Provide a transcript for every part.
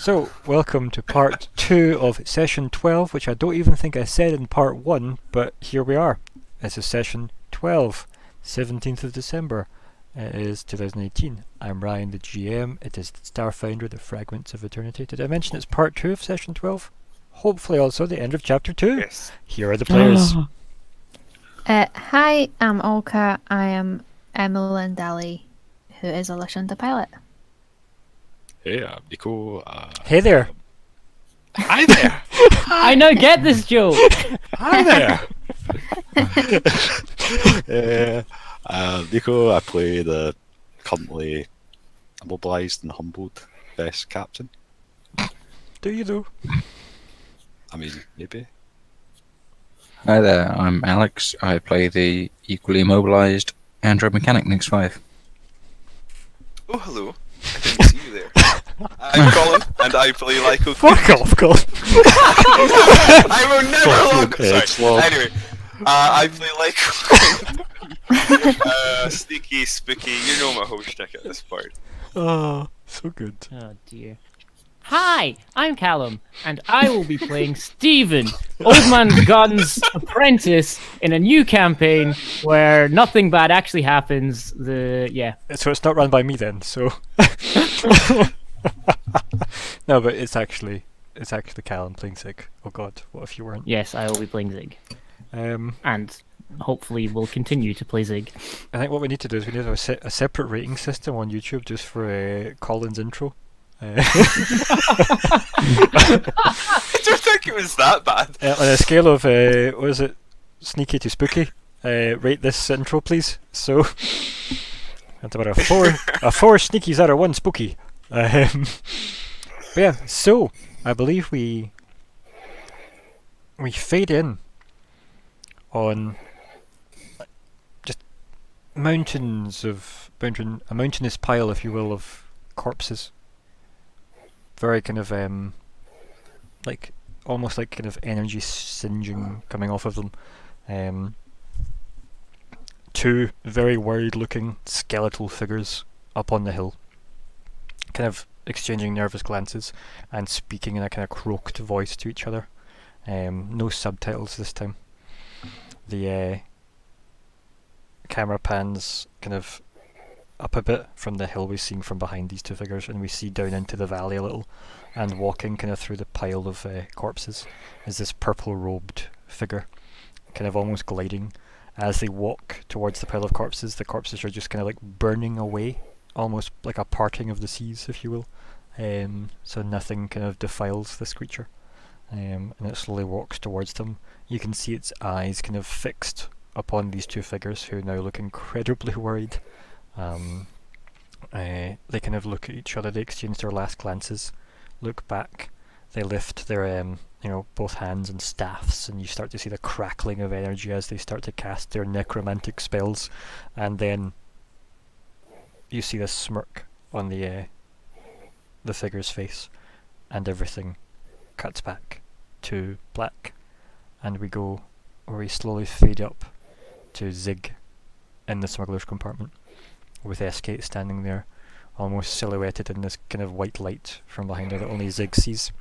So, welcome to part 2 of session 12, which I don't even think I said in part 1, but here we are. This is session 12, 17th of December. It is 2018. I'm Ryan, the GM. It is StarFinder, the Fragments of Eternity. Did I mention it's part 2 of session 12? Hopefully also the end of chapter 2. Yes. Here are the players. Hi, I'm Olka. I am Emmelyn Dali, who is a Lashunta pilot. Hey, I'm Nico. Hey there. Hi there. I don't get this joke. Hi there. Nico, I play the currently immobilised and humbled best captain. Do you do? I mean, maybe. Hi there, I'm Alex. I play the equally immobilised android mechanic Nix 5. Oh, hello. I didn't see you there. I'm Colin, and I play Lyko. Fuck off, Colin. I will never Sorry. Anyway, I play Lyko. Sneaky, spooky, you know my whole shtick at this point. Oh, so good. Oh dear. Hi, I'm Calum, and I will be playing Stephen, Old Man Gun's apprentice, in a new campaign where nothing bad actually happens. So it's not run by me then, so... No, but it's actually Calum playing Zigg. Oh god, what if you weren't? Yes, I will be playing Zigg, and hopefully we'll continue to play Zigg. I think what we need to do is we need to have a separate rating system on YouTube just for Colin's intro. I don't think it was that bad. On a scale of, what is it, sneaky to spooky, rate this intro please. So, that's about a 4 sneakies out of 1 spooky. But yeah, so, I believe we fade in on just a mountainous pile, if you will, of corpses. Very kind of like almost like kind of energy singeing coming off of them. 2 very worried looking skeletal figures up on the hill, kind of exchanging nervous glances and speaking in a kind of croaked voice to each other. No subtitles this time. The camera pans kind of up a bit from the hill we're seeing from behind these 2 figures, and we see down into the valley a little, and walking kind of through the pile of corpses is this purple robed figure, kind of almost gliding. As they walk towards the pile of corpses, the corpses are just kind of like burning away, almost like a parting of the seas, if you will. So nothing kind of defiles this creature, and it slowly walks towards them. You can see its eyes kind of fixed upon these 2 figures, who now look incredibly worried. They kind of look at each other, they exchange their last glances, look back, they lift their both hands and staffs, and you start to see the crackling of energy as they start to cast their necromantic spells, and then you see this smirk on the figure's face, and everything cuts back to black, and we slowly fade up to Zigg in the smuggler's compartment, with Escate standing there, almost silhouetted in this kind of white light from behind her that only Zigg sees.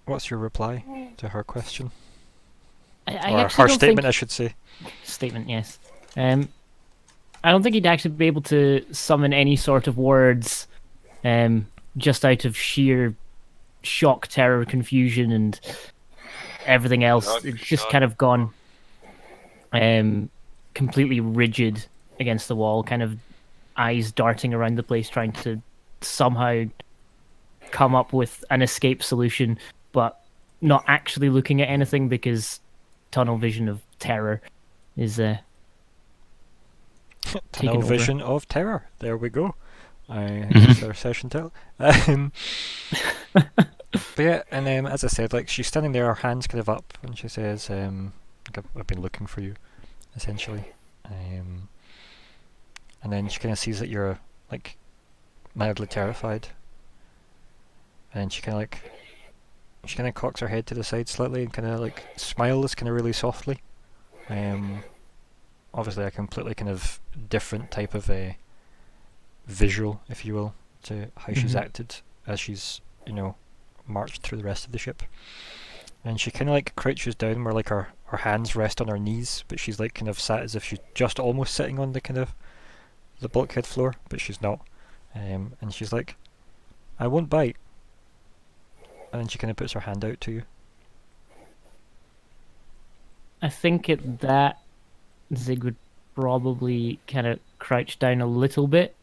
What's your reply to her question? I or her statement, I should say. Statement, yes. I don't think he'd actually be able to summon any sort of words, just out of sheer shock, terror, confusion, and everything else. It's just kind of gone completely rigid against the wall, kind of eyes darting around the place, trying to somehow come up with an escape solution, but not actually looking at anything because tunnel vision of terror is tunnel vision of terror. There we go. That's our session title. But yeah, and as I said, like, she's standing there, her hands kind of up, and she says, I've been looking for you, essentially. And then she kind of sees that you're like mildly terrified, and then she kind of cocks her head to the side slightly and kind of like smiles kind of really softly. Obviously a completely kind of different type of visual, if you will, to how she's Mhm. acted as she's, marched through the rest of the ship. And she kind of like crouches down where like her hands rest on her knees, but she's like kind of sat as if she's just almost sitting on the kind of the bulkhead floor, but she's not. And she's like, I won't bite. And then she kind of puts her hand out to you. I think at that, Zigg would probably kind of crouch down a little bit.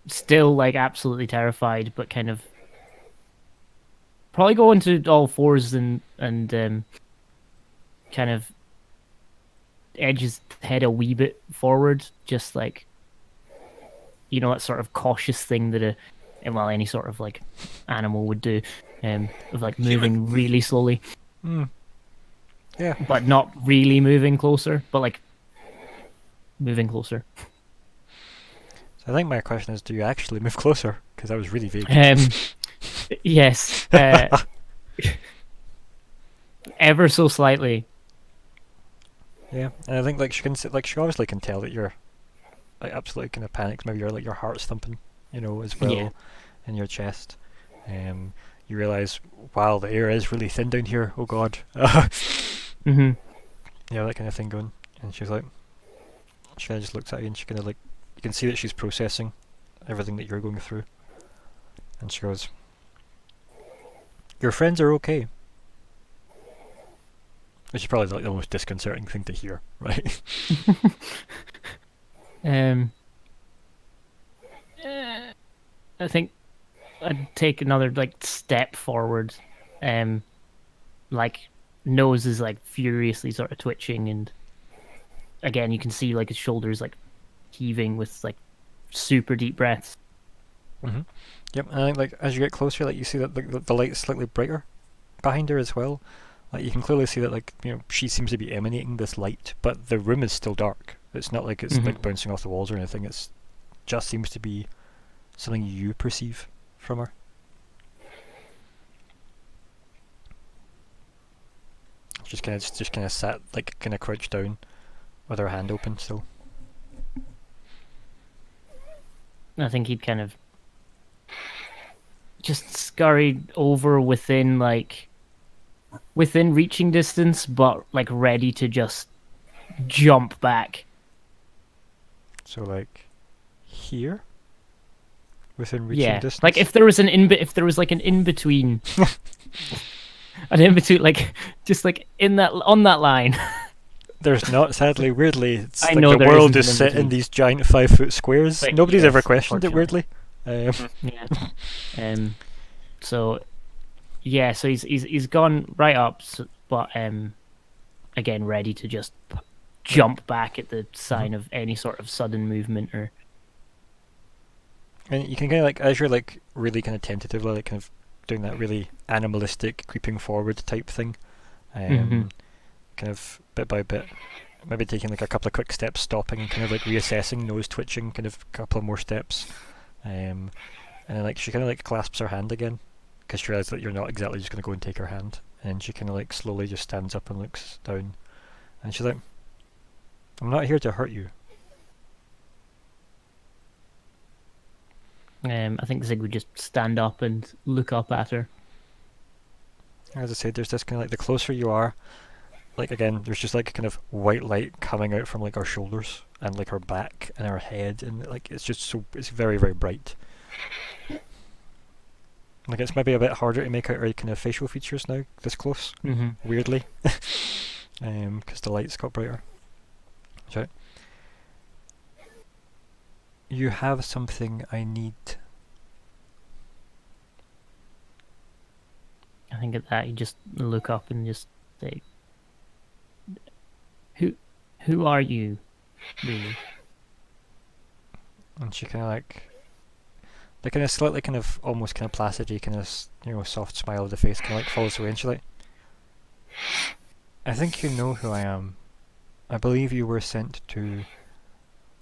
Still like absolutely terrified, but kind of probably go into all fours and kind of edge his head a wee bit forward, just like, that sort of cautious thing that any sort of like animal would do, of like moving really slowly. Yeah. But not really moving closer, but like moving closer. So I think my question is, do you actually move closer? Because that was really vague. Yes. Ever so slightly. Yeah, and I think like she obviously can tell that you're like absolutely kind of panicked. Maybe your heart's thumping, as well Yeah. in your chest. You realise, wow, the air is really thin down here. Oh God. Mm-hmm. Yeah, that kind of thing going. And she's like, she kind of just looks at you, and she kind of like, you can see that she's processing everything that you're going through. And she goes, your friends are okay. Which is probably like the most disconcerting thing to hear, right? I think I'd take another like step forward. Like nose is like furiously sort of twitching, and again you can see like his shoulders like heaving with like super deep breaths. Mm-hmm. Yep, and I think like as you get closer, like you see that the light's slightly brighter behind her as well. Like you can clearly see that like she seems to be emanating this light, but the room is still dark. It's not like it's like bouncing off the walls or anything. It's just seems to be something you perceive from her. Just kind of sat like kind of crouched down with her hand open still. I think he'd kind of just scurried over within reaching distance, but like ready to just jump back. So like here, within reaching distance. Like if there was an in between, like just like on that line. There's not, sadly. Weirdly, it's I like know the there world isn't is an set in in-between. these giant 5-foot squares. But Nobody's ever yes, questioned it. Weirdly, Yeah. So yeah, so he's gone right up, but again ready to just jump back at the sign of any sort of sudden movement or. and you can kind of like, as you're like really kind of tentatively like kind of doing that really animalistic creeping forward type thing, kind of bit by bit, maybe taking like a couple of quick steps, stopping and kind of like reassessing, nose twitching, kind of a couple of more steps, and then like she kind of like clasps her hand again because she realizes that you're not exactly just going to go and take her hand, and then she kind of like slowly just stands up and looks down, and she's like, I'm not here to hurt you. I think Zigg would just stand up and look up at her. As I said, there's this kind of like, the closer you are, like again, there's just like kind of white light coming out from like her shoulders and like her back and her head, and like it's very, very bright. Like it's maybe a bit harder to make out her kind of facial features now, this close, weirdly, because the light's got brighter. So, you have something I need. I think at that you just look up and just say, "Who are you, really?" And she kind of like, the kind of slightly kind of almost kind of placidly kind of soft smile of the face kind of like falls away, and she's like, I think you know who I am. I believe you were sent to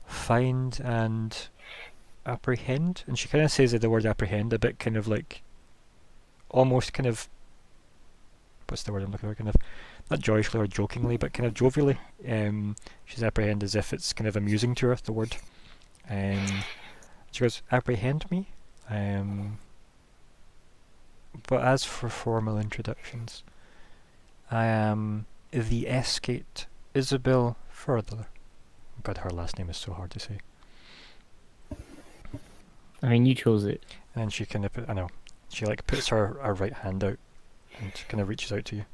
find and apprehend. And she kind of says the word apprehend a bit kind of like, almost kind of, what's the word I'm looking for, kind of, not joyously or jokingly, but kind of jovially. She's apprehend as if it's kind of amusing to her, the word. She goes, apprehend me? But as for formal introductions, I am the Escate Isabel Further. God, her last name is so hard to say. I mean, you chose it. And she kind of, I know, she like puts her right hand out and kind of reaches out to you,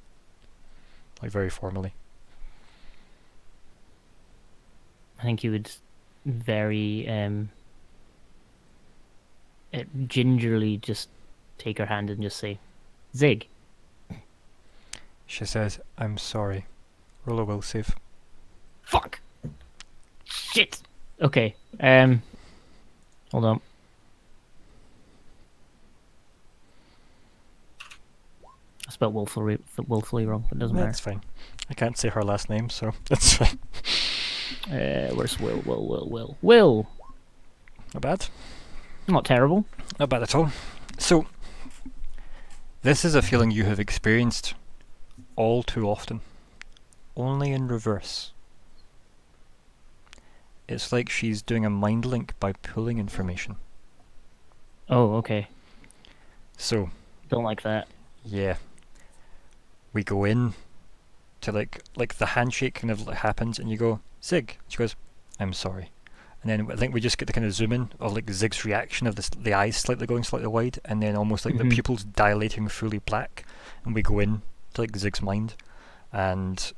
like very formally. I think you would very gingerly just take her hand and just say, Zigg. She says, I'm sorry. Roll a will save. Fuck! Shit! Okay, hold on. I spelled willfully wrong, but it doesn't That's fine. I can't say her last name, so that's fine. matter. Where's Will? Will! Not bad. Not terrible. Not bad at all. So, this is a feeling you have experienced all too often, only in reverse. It's like she's doing a mind link by pulling information. Oh, okay. So, Don't like that. yeah. We go in to like the handshake kind of happens and you go, Zigg. She goes, I'm sorry. And then I think we just get the kind of zoom in of like Zigg's reaction of the eyes slightly going slightly wide and then almost like the pupils dilating fully black, and we go in to like Zigg's mind and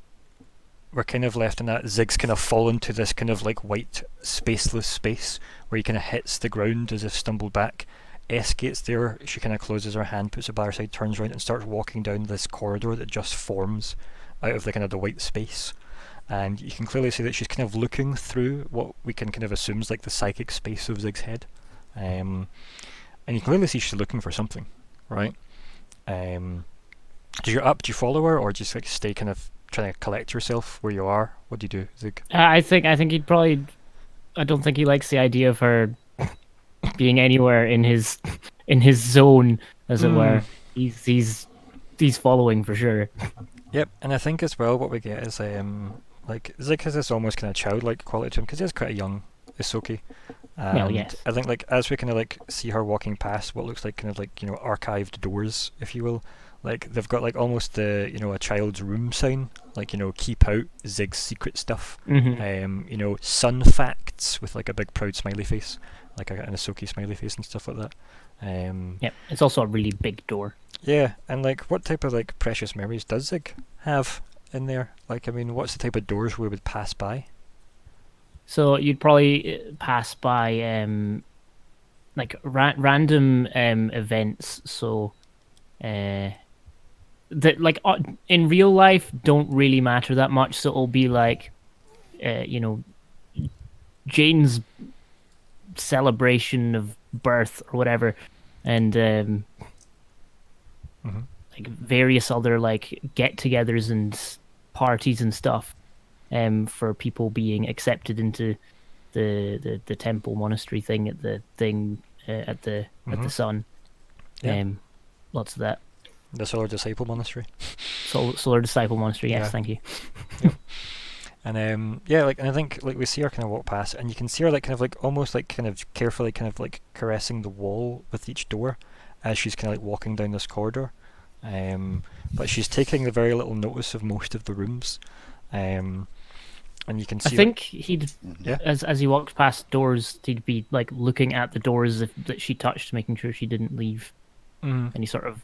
we're kind of left in that Zigg's kind of fallen to this kind of like white spaceless space where he kind of hits the ground as if stumbled back. Escates there, she kind of closes her hand, puts it by her side, turns around and starts walking down this corridor that just forms out of the kind of the white space. And you can clearly see that she's kind of looking through what we can kind of assume is like the psychic space of Zigg's head. And you can clearly see she's looking for something, right? Do you follow her or just like stay kind of trying to collect yourself where you are? What do you do, Zigg? I think he'd probably... I don't think he likes the idea of her being anywhere in his zone, as it were. He's following for sure. Yep, and I think as well what we get is like Zigg has this almost kind of childlike quality to him because he's quite a young Isoki. And yes. I think like as we kind of like see her walking past what looks like kind of like, you know, archived doors, if you will, like they've got like almost the, you know, a child's room sign, like, you know, keep out Zigg's secret stuff. You know, sun facts with like a big proud smiley face, like an Isoki smiley face and stuff like that. Yep, it's also a really big door. Yeah, and like what type of like precious memories does Zigg have in there? Like, I mean, what's the type of doors we would pass by? So you'd probably pass by like random events. So that like in real life don't really matter that much. So it'll be like you know, Jane's celebration of birth or whatever, and like various other like get-togethers and parties and stuff for people being accepted into the temple monastery thing at the sun. Yeah. Lots of that. The Solar Disciple Monastery. Solar Disciple Monastery, yes, Yeah. thank you. And yeah, like, and I think like we see her kind of walk past, and you can see her like kind of like almost like kind of carefully kind of like caressing the wall with each door as she's kind of like walking down this corridor. But she's taking very little notice of most of the rooms. And you can see. I think he'd, Yeah. as he walked past doors, he'd be like looking at the doors that she touched, making sure she didn't leave. And he sort of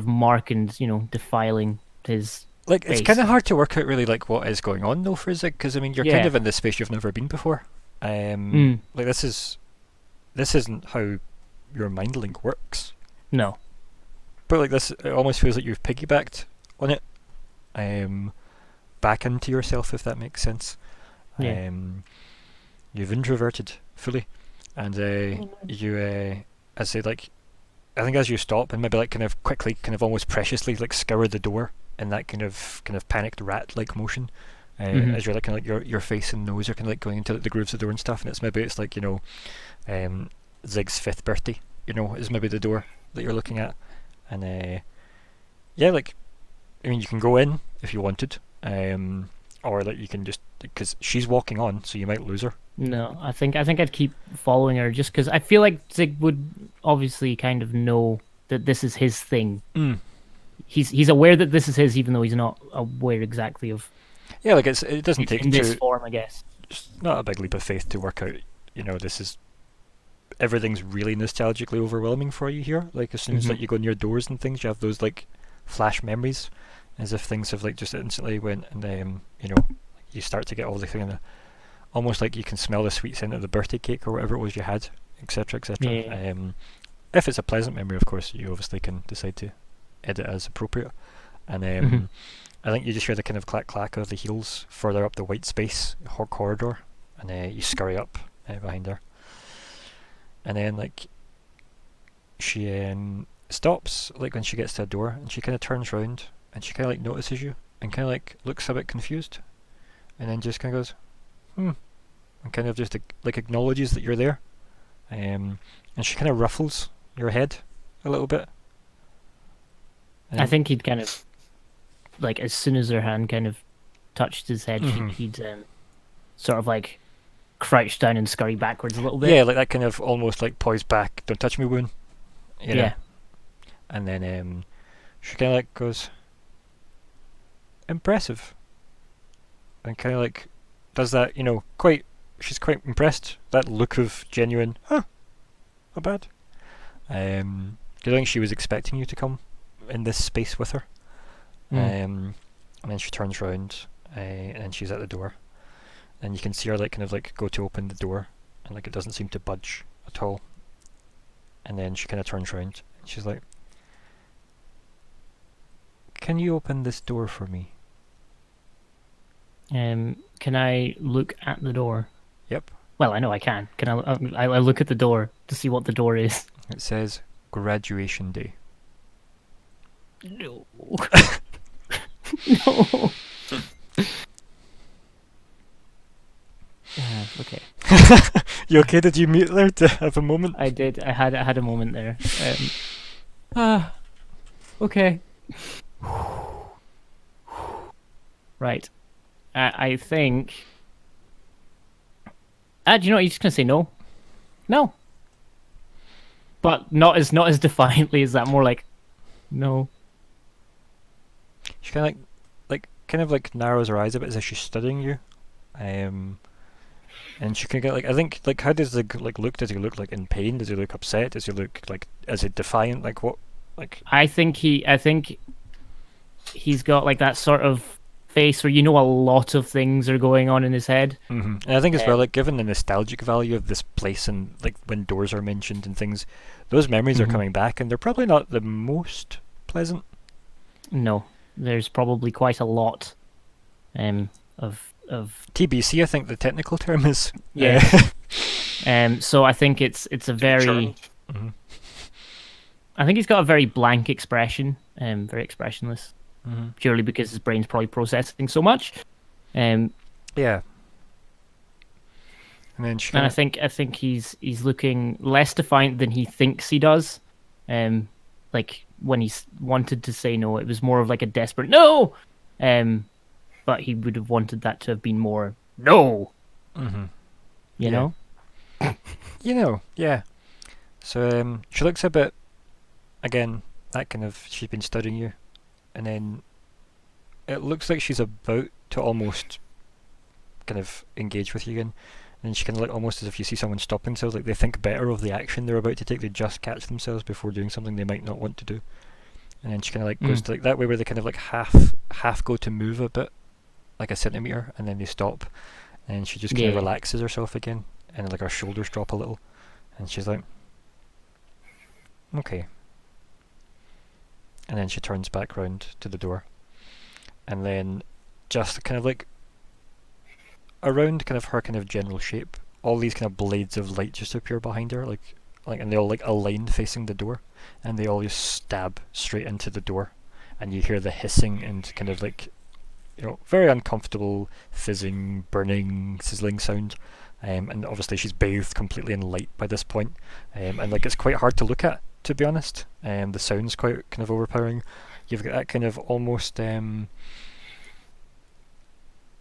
marking, you know, defiling his. Like, it's space. kind of hard to work out really like what is going on though for Zigg, because I mean you're kind of in this space you've never been before. Like this isn't how your mind link works. No. But like this, it almost feels like you've piggybacked on it, back into yourself, if that makes sense. Yeah. You've introverted fully, and you, I say like, I think as you stop and maybe like kind of quickly, kind of almost preciously like scour the door in that kind of panicked rat-like motion, as you're like kind of like your face and nose are kind of like going into like, the grooves of the door and stuff, and it's like, you know, Zigg's 5th birthday, you know, is maybe the door that you're looking at. And yeah, like, I mean, you can go in if you wanted, or like you can just because she's walking on, so you might lose her. No, I think I'd keep following her just because I feel like Zigg would obviously kind of know that this is his thing. Mm. He's aware that this is his, even though he's not aware exactly of Yeah, like it doesn't take in this too, form, I guess. it's not a big leap of faith to work out. This is everything's really nostalgically overwhelming for you here. Like as soon as Mhm. like you go near doors and things, you have those like flash memories, as if things have like just instantly went, and you start to get all the kind of almost like you can smell the sweet scent of the birthday cake or whatever it was you had, etc., etc. Yeah. If it's a pleasant memory, of course, you obviously can decide to edit as appropriate. And Mhm. I think you just hear the kind of clack clack of the heels further up the white space corridor, and you scurry up behind her. And then like she stops like when she gets to a door, and she kind of turns round and she kind of like notices you and kind of like looks a bit confused, and then just kind of goes, and kind of just like acknowledges that you're there, and she kind of ruffles your head a little bit. I think he'd kind of like as soon as her hand kind of touched his head, Mhm. he'd sort of like crouch down and scurry backwards a little bit. Yeah, like that kind of almost like poise back, don't touch me wound. Yeah. And then she kind of like goes, impressive. And kind of like does that, she's quite impressed. That look of genuine, not bad. I think she was expecting you to come in this space with her. And then she turns round, and then she's at the door. And you can see her like kind of like go to open the door, and like it doesn't seem to budge at all. And then she kind of turns round, and she's like, "Can you open this door for me?" Can I look at the door? Yep. Well, I know I can. Can I look at the door to see what the door is? It says graduation day. No. No. Okay. You okay? Did you mute there to have a moment? I did. I had a moment there. Okay. Right. I think. Do you know what? You're just gonna say no. No. But not as defiantly as that. More like, no. She kind of like narrows her eyes a bit as if she's studying you, and she can get like, I think, like, how does the like look? Does he look like in pain? Does he look upset? Does he look like, is it defiant? Like what? Like I think he's got like that sort of face where a lot of things are going on in his head. And I think as well, like given the nostalgic value of this place and like when doors are mentioned and things, those memories are coming back, and they're probably not the most pleasant. No, there's probably quite a lot of TBC, I think the technical term is. Yeah. So I think it's a very. Churned. I think he's got a very blank expression, very expressionless, purely because his brain's probably processing so much. Yeah. And then And I think he's looking less defiant than he thinks he does. Like when he's wanted to say no, it was more of like a desperate no. But he would have wanted that to have been more no. You know? Yeah. So she looks a bit, again, that kind of, she's been studying you, and then it looks like she's about to almost kind of engage with you again. And then she kind of like almost as if you see someone stop themselves, like they think better of the action they're about to take, they just catch themselves before doing something they might not want to do. And then she kind of like goes to like that way where they kind of like half go to move a bit, like a centimetre, and then they stop, and she just kind of relaxes herself again, and like her shoulders drop a little, and she's like, okay. And then she turns back round to the door, and then just kind of like around kind of her kind of general shape, all these kind of blades of light just appear behind her, like and they all like align facing the door, and they all just stab straight into the door, and you hear the hissing and kind of like, very uncomfortable fizzing, burning, sizzling sound. And obviously she's bathed completely in light by this point, and like it's quite hard to look at, to be honest. The sound's quite kind of overpowering. You've got that kind of almost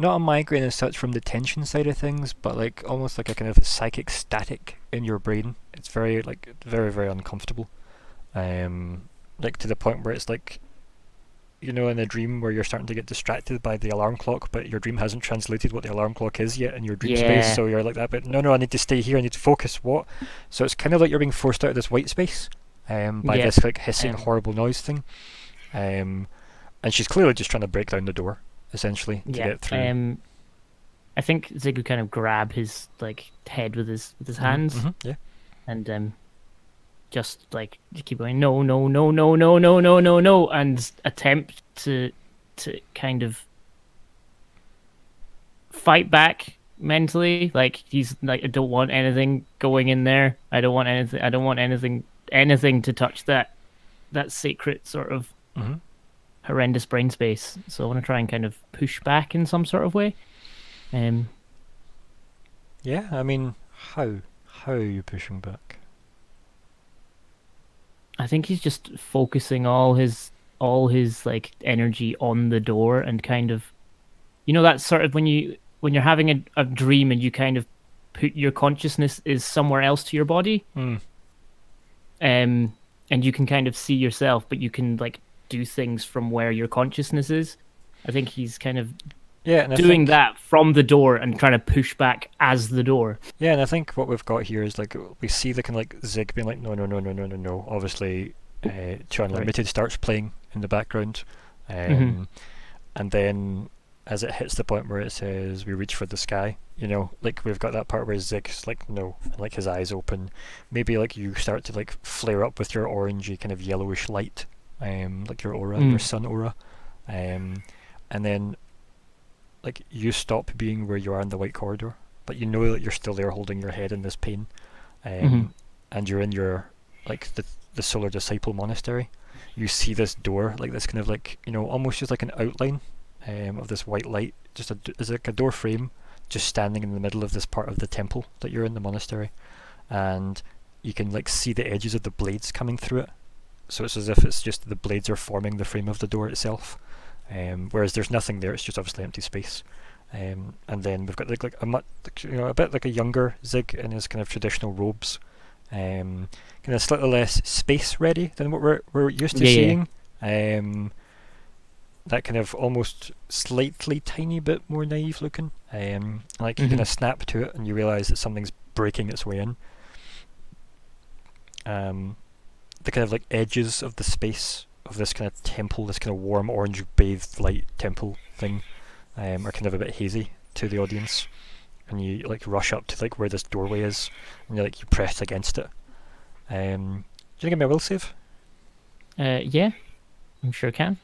not a migraine as such from the tension side of things, but like almost like a kind of psychic static in your brain. It's very like very very uncomfortable, like to the point where it's like, you know, in a dream where you're starting to get distracted by the alarm clock, but your dream hasn't translated what the alarm clock is yet in your dream space, so you're like that, but no, I need to stay here, I need to focus, what? So it's kind of like you're being forced out of this white space by this like hissing horrible noise thing. And she's clearly just trying to break down the door, essentially, to get through. I think Zigg would kind of grab his like head with his hands, Yeah. and just like keep going, no, no, no, no, no, no, no, no, no, and attempt to kind of fight back mentally. Like he's like, I don't want anything going in there. I don't want anything to touch that sacred sort of horrendous brain space. So I want to try and kind of push back in some sort of way. Yeah, I mean, how are you pushing back? I think he's just focusing all his like energy on the door, and kind of, you know, that sort of when you're having a dream and you kind of put your consciousness is somewhere else to your body, and you can kind of see yourself, but you can like do things from where your consciousness is. I think he's kind of doing that from the door and trying to push back as the door. Yeah, and I think what we've got here is like we see the kind of like Zigg being like no. Obviously, Two Unlimited starts playing in the background, and then as it hits the point where it says we reach for the sky, you know, like we've got that part where Zigg's like no, and like his eyes open. Maybe like you start to like flare up with your orangey kind of yellowish light, like your aura, your sun aura, and then like you stop being where you are in the white corridor, but you know that you're still there holding your head in this pain, and you're in your like the Solar Disciple Monastery. You see this door, like this kind of like, you know, almost just like an outline of this white light, just is like a door frame just standing in the middle of this part of the temple that you're in, the monastery, and you can like see the edges of the blades coming through it, so it's as if it's just the blades are forming the frame of the door itself. Whereas there's nothing there, it's just obviously empty space. And then we've got a bit like a younger Zigg in his kind of traditional robes, kind of slightly less space ready than what we're used to seeing. That kind of almost slightly tiny bit more naive looking. Like you kind of snap to it and you realise that something's breaking its way in. The kind of like edges of the space of this kind of temple, this kind of warm orange bathed light temple thing, are kind of a bit hazy to the audience, and you like rush up to like where this doorway is, and you press against it. Do you give me a will save? Yeah, I'm sure can.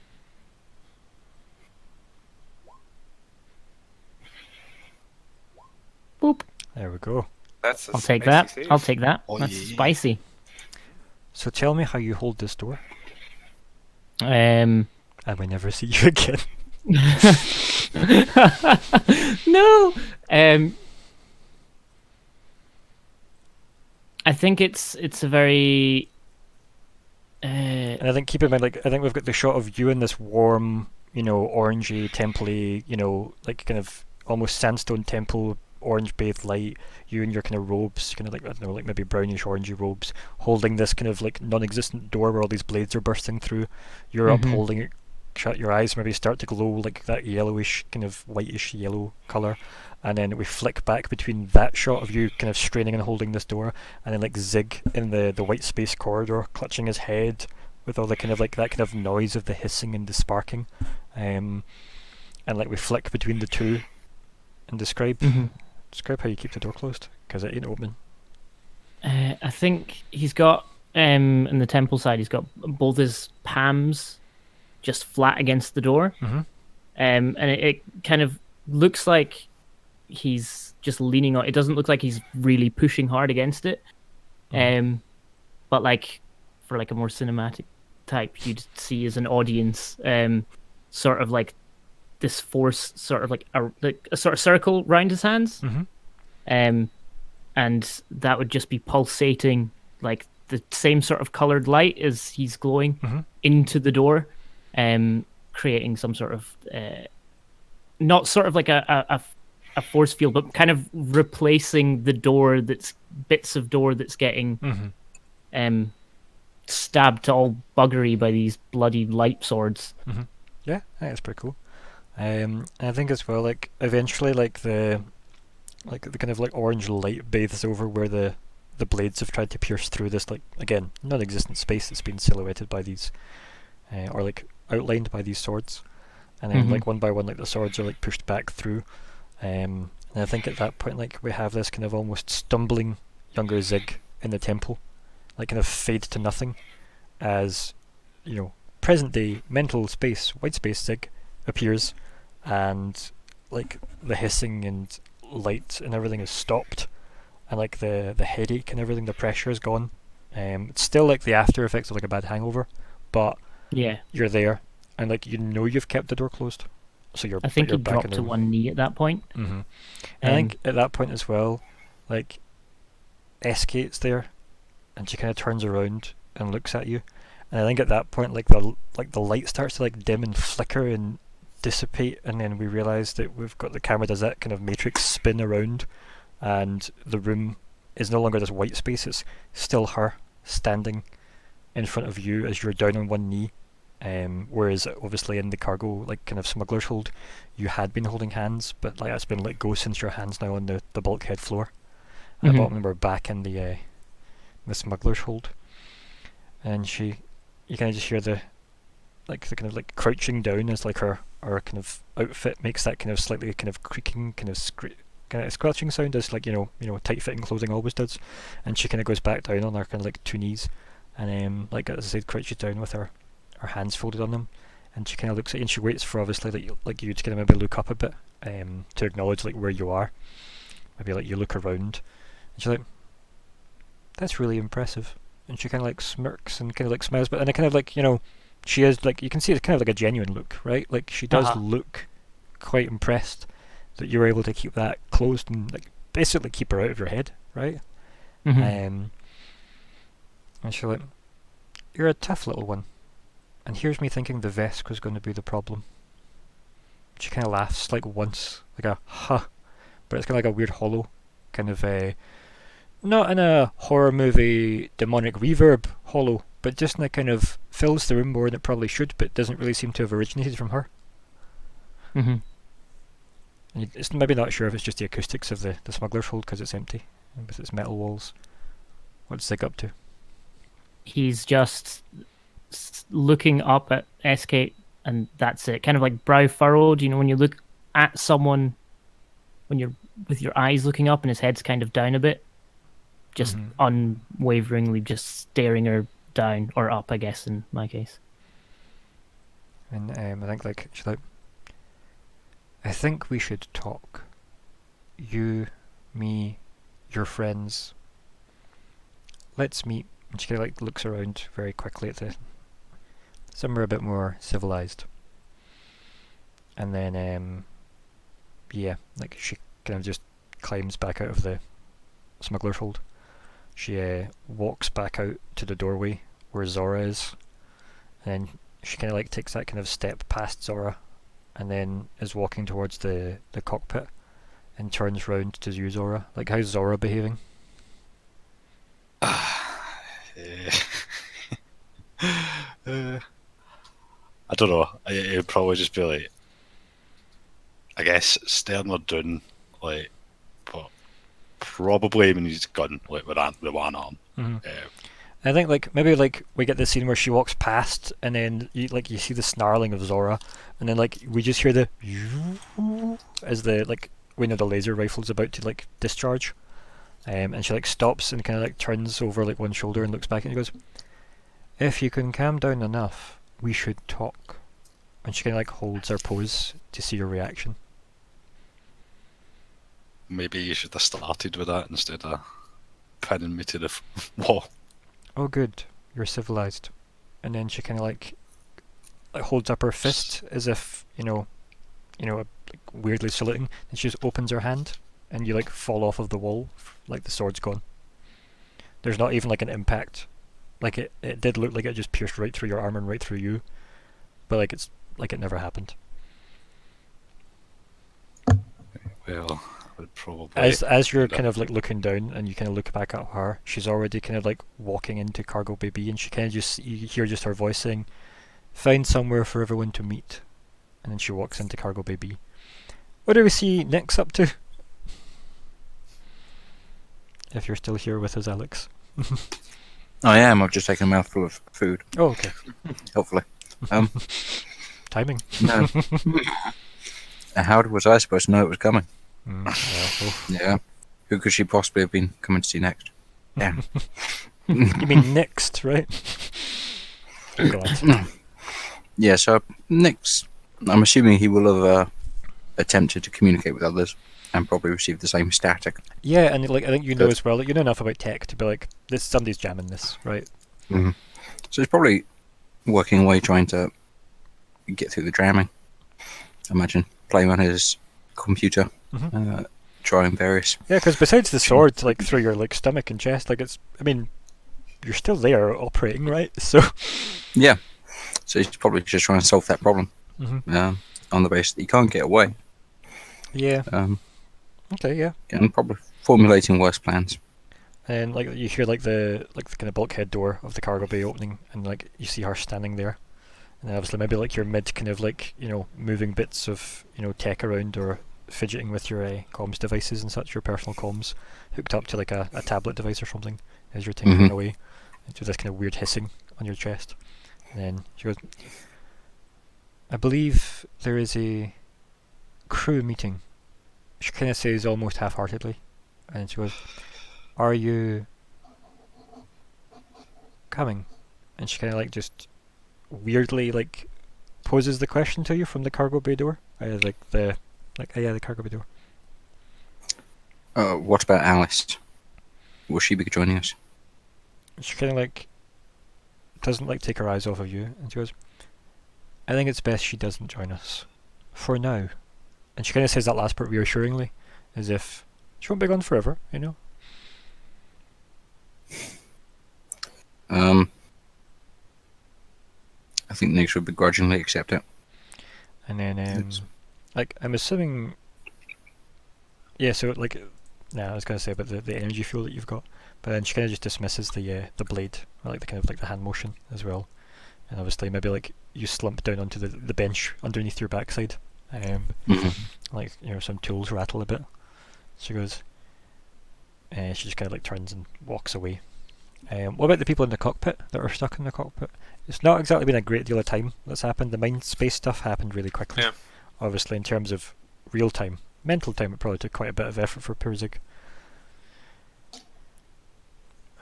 Boop. There we go. That's I'll take that. Save. I'll take that. Oh, That's yeah. spicy. So tell me how you hold this door. And we never see you again. No. I think it's a very. And I think keep in mind, like I think we've got the shot of you in this warm, you know, orangey, temple-y, you know, like kind of almost sandstone temple, orange bathed light. You in your kind of robes, kind of like, I don't know, like maybe brownish orangey robes, holding this kind of like non-existent door where all these blades are bursting through. You're up holding it shut. Your eyes maybe start to glow like that yellowish, kind of whitish yellow colour, and then we flick back between that shot of you kind of straining and holding this door, and then like Zigg in the white space corridor clutching his head with all the kind of like that kind of noise of the hissing and the sparking, and like we flick between the two and describe how you keep the door closed, because it ain't open. I think he's got in the temple side, he's got both his palms just flat against the door, and it kind of looks like he's just leaning on. It doesn't look like he's really pushing hard against it, but like for like a more cinematic type, you'd see as an audience, sort of like this force, sort of like a sort of circle around his hands, and that would just be pulsating like the same sort of coloured light as he's glowing into the door, creating some sort of not sort of like a force field, but kind of replacing the door that's bits of door that's getting stabbed to all buggery by these bloody light swords. Yeah, I think it's pretty cool. And I think as well, like eventually, like the kind of like orange light bathes over where the blades have tried to pierce through this, like, again, non-existent space that's been silhouetted by these, or like outlined by these swords, and then like one by one, like the swords are like pushed back through, and I think at that point, like we have this kind of almost stumbling younger Zigg in the temple, like kind of fade to nothing, as present day mental space, white space Zigg appears, and like the hissing and light and everything is stopped, and like the headache and everything, the pressure is gone. It's still like the after effects of like a bad hangover, but you're there, and like you've kept the door closed, so I think you're he back dropped in the to room. one knee at that point. And I think at that point as well, like Eskate's there, and she kind of turns around and looks at you, and I think at that point, like the light starts to like dim and flicker and dissipate, and then we realise that we've got the camera does that kind of matrix spin around, and the room is no longer this white space, it's still her standing in front of you as you're down on one knee, whereas obviously in the cargo, like kind of smuggler's hold, you had been holding hands, but like that's been let go since your hands now on the bulkhead floor. At the bottom, we're back in the smuggler's hold, and you kind of just hear the kind of like crouching down as like her kind of outfit makes that kind of slightly kind of creaking kind of scratching sound, as like tight fitting clothing always does, and she kind of goes back down on her kind of like two knees, and like as I said, crouches down with her hands folded on them, and she kind of looks at you, and she waits for obviously like you to kind of maybe look up a bit, to acknowledge like where you are. Maybe like you look around, and she's like, "That's really impressive," and she kind of like smirks and kind of like smiles, but and I kind of like she is like, you can see it's kind of like a genuine look, right? Like she does look quite impressed that you were able to keep that closed and like basically keep her out of your head, right? And she's like, "You're a tough little one." And here's me thinking the Vesk was going to be the problem. She kind of laughs like once, like a huh, but it's kind of like a weird hollow, kind of not in a horror movie demonic reverb hollow, but just in a kind of fills the room more than it probably should, but doesn't really seem to have originated from her. And it's maybe not sure if it's just the acoustics of the smuggler's hold because it's empty with its metal walls. What's Zigg up to? He's just looking up at Eskate, and that's it. Kind of like brow furrowed. When you look at someone, when you're with your eyes looking up and his head's kind of down a bit, just unwaveringly just staring her down, or up, I guess, in my case. And I think like she's like, "I think we should talk. You, me, your friends. Let's meet." And she kind of like looks around very quickly at the somewhere a bit more civilized. And then like she kind of just climbs back out of the smuggler's hold. She walks back out to the doorway where Zora is, and then she kind of like takes that kind of step past Zora, and then is walking towards the cockpit, and turns round to you, Zora. Like, how's Zora behaving? I don't know. It'd probably just be like, I guess, staring her down, like, but probably when he's gun like with one arm. I think like maybe like we get the scene where she walks past, and then you see the snarling of Zora, and then like we just hear the as the like the laser rifle's about to like discharge, and she like stops and kind of like turns over like one shoulder and looks back, and she goes, "If you can calm down enough, we should talk." And she kind of like holds her pose to see your reaction. Maybe you should have started with that instead of pinning me to the wall. "Oh, good, you're civilized." And then she kind of like holds up her fist as if like weirdly saluting, and she just opens her hand, and you like fall off of the wall, like the sword's gone. There's not even like an impact. Like it did look like it just pierced right through your arm and right through you, but like it's like it never happened. Well, I would probably. As you're kind of like looking down and you kind of look back at her, she's already kind of like walking into Cargo Bay B, and she kind of just you hear just her voice saying, "Find somewhere for everyone to meet," and then she walks into Cargo Bay B. What do we see Nick's up to? If you're still here with us, Alex. I am. I've just taken a mouthful of food. Oh, okay. Hopefully. Timing. No. How was I supposed to know it was coming? Yeah. Who could she possibly have been coming to see next? Yeah. You mean next, right? Oh, God. Yeah, so Nick's... I'm assuming he will have attempted to communicate with others and probably received the same static. Yeah, and like I think you know as well, like, you know enough about tech to be like, this somebody's jamming this, right? Mm-hmm. So he's probably working away trying to get through the jamming. I imagine playing on his computer, trying various... Yeah, because besides the sword, like through your like stomach and chest, like it's, I mean, you're still there operating, right? So yeah, so he's probably just trying to solve that problem on the basis that he can't get away. Yeah. Okay. Yeah. And probably formulating worse plans. And like you hear like the kind of bulkhead door of the cargo bay opening, and like you see her standing there, and then obviously maybe like you're mid kind of like, you know, moving bits of, you know, tech around or fidgeting with your comms devices and such, your personal comms hooked up to like a tablet device or something as you're tinkering away, into this kind of weird hissing on your chest. And then she goes, "I believe there is a crew meeting." She kind of says almost half-heartedly, and she goes, "Are you coming?" And she kind of like just weirdly like poses the question to you from the cargo bay door. The cargo bay door. What about Alice? Will she be joining us? She kind of like doesn't like take her eyes off of you, and she goes, "I think it's best she doesn't join us for now." And she kind of says that last part reassuringly, as if she won't be gone forever, you know. I think Nick should begrudgingly accept it. And then, like, I'm assuming, yeah. So like, I was gonna say about the energy fuel that you've got, but then she kind of just dismisses the blade, or like the kind of like the hand motion as well. And obviously, maybe like you slump down onto the bench underneath your backside. Like, you know, some tools rattle a bit. She goes, she just kind of like turns and walks away. What about the people in the cockpit that are stuck in the cockpit? It's not exactly been a great deal of time that's happened. The mind space stuff happened really quickly. Yeah. Obviously, in terms of real time, mental time, it probably took quite a bit of effort for poor Zigg.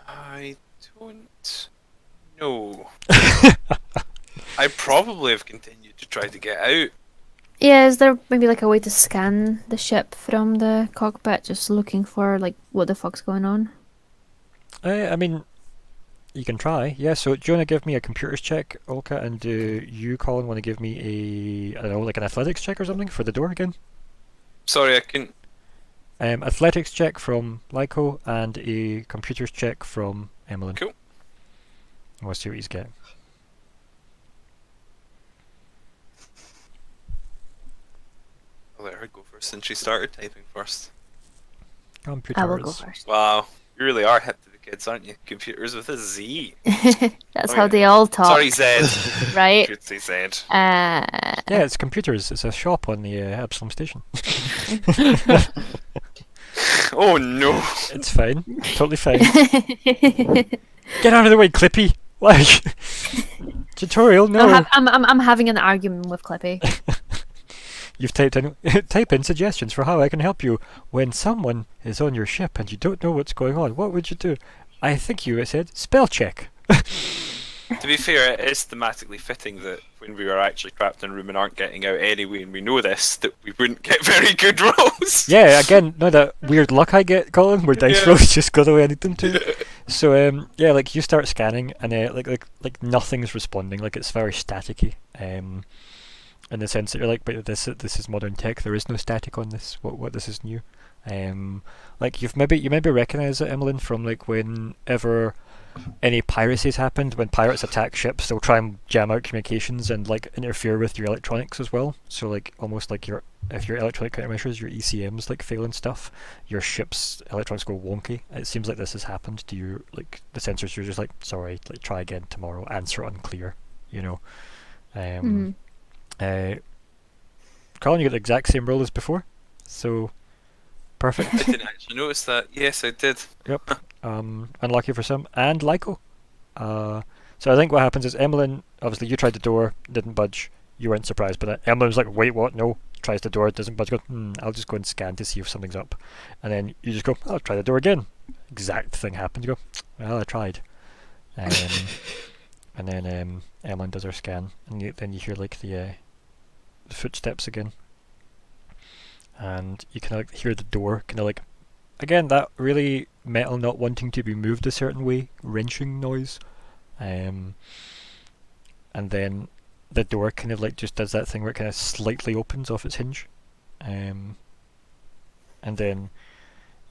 I don't know. I probably have continued to try to get out. Yeah, is there maybe like a way to scan the ship from the cockpit, just looking for like what the fuck's going on? I mean, you can try. Yeah. So do you want to give me a computers check, Olka, and do you, Colin, want to give me I don't know, like an athletics check or something for the door again? Sorry, I couldn't. Athletics check from Lyko and a computers check from Emmelyn. Cool. We'll see what he's getting. I'll let her go first since she started typing first. Computers. I will go first. Wow, you really are hip to the kids, aren't you? Computers with a Z. That's Oh, how yeah. they all talk. Sorry, Zed. Right? Should say Zed. Yeah, it's computers. It's a shop on the Absalom station. Oh no. It's fine. Totally fine. Get out of the way, Clippy! Like, tutorial, no. I'm having an argument with Clippy. You've typed in type in suggestions for how I can help you when someone is on your ship and you don't know what's going on. What would you do? I think you said spell check. To be fair, it is thematically fitting that when we are actually trapped in a room and aren't getting out anyway, and we know this, that we wouldn't get very good rolls. Yeah, again, no, that weird luck I get, Colin, where dice Yeah. rolls just go the way I need them to. So yeah, like you start scanning and like nothing's responding. Like it's very staticky. In the sense that you're like, but this is modern tech. There is no static on this. What this is new. Like you maybe recognise it, Emmelyn, from like whenever any piracy's happened, when pirates attack ships, they'll try and jam out communications and like interfere with your electronics as well. So like almost like if your electronic countermeasures, your ECMs like fail and stuff, your ship's electronics go wonky. It seems like this has happened to you. Like the sensors, you're just like, sorry, like try again tomorrow. Answer unclear. You know. Colin, you got the exact same roll as before, so perfect. I didn't actually notice that. Yes, I did. Yep. Unlucky for some. And Lyko. So I think what happens is Emmelyn, obviously you tried the door, didn't budge. You weren't surprised by that. Emmelyn was like, wait, what? No. Tries the door, doesn't budge. Goes, I'll just go and scan to see if something's up. And then you just go, I'll try the door again. Exact thing happens. You go, well, I tried. And then Emmelyn does her scan. And then you hear like the footsteps again. And you kind of like hear the door kind of like, again, that really metal not wanting to be moved a certain way, wrenching noise. And then the door kind of like just does that thing where it kind of slightly opens off its hinge. And then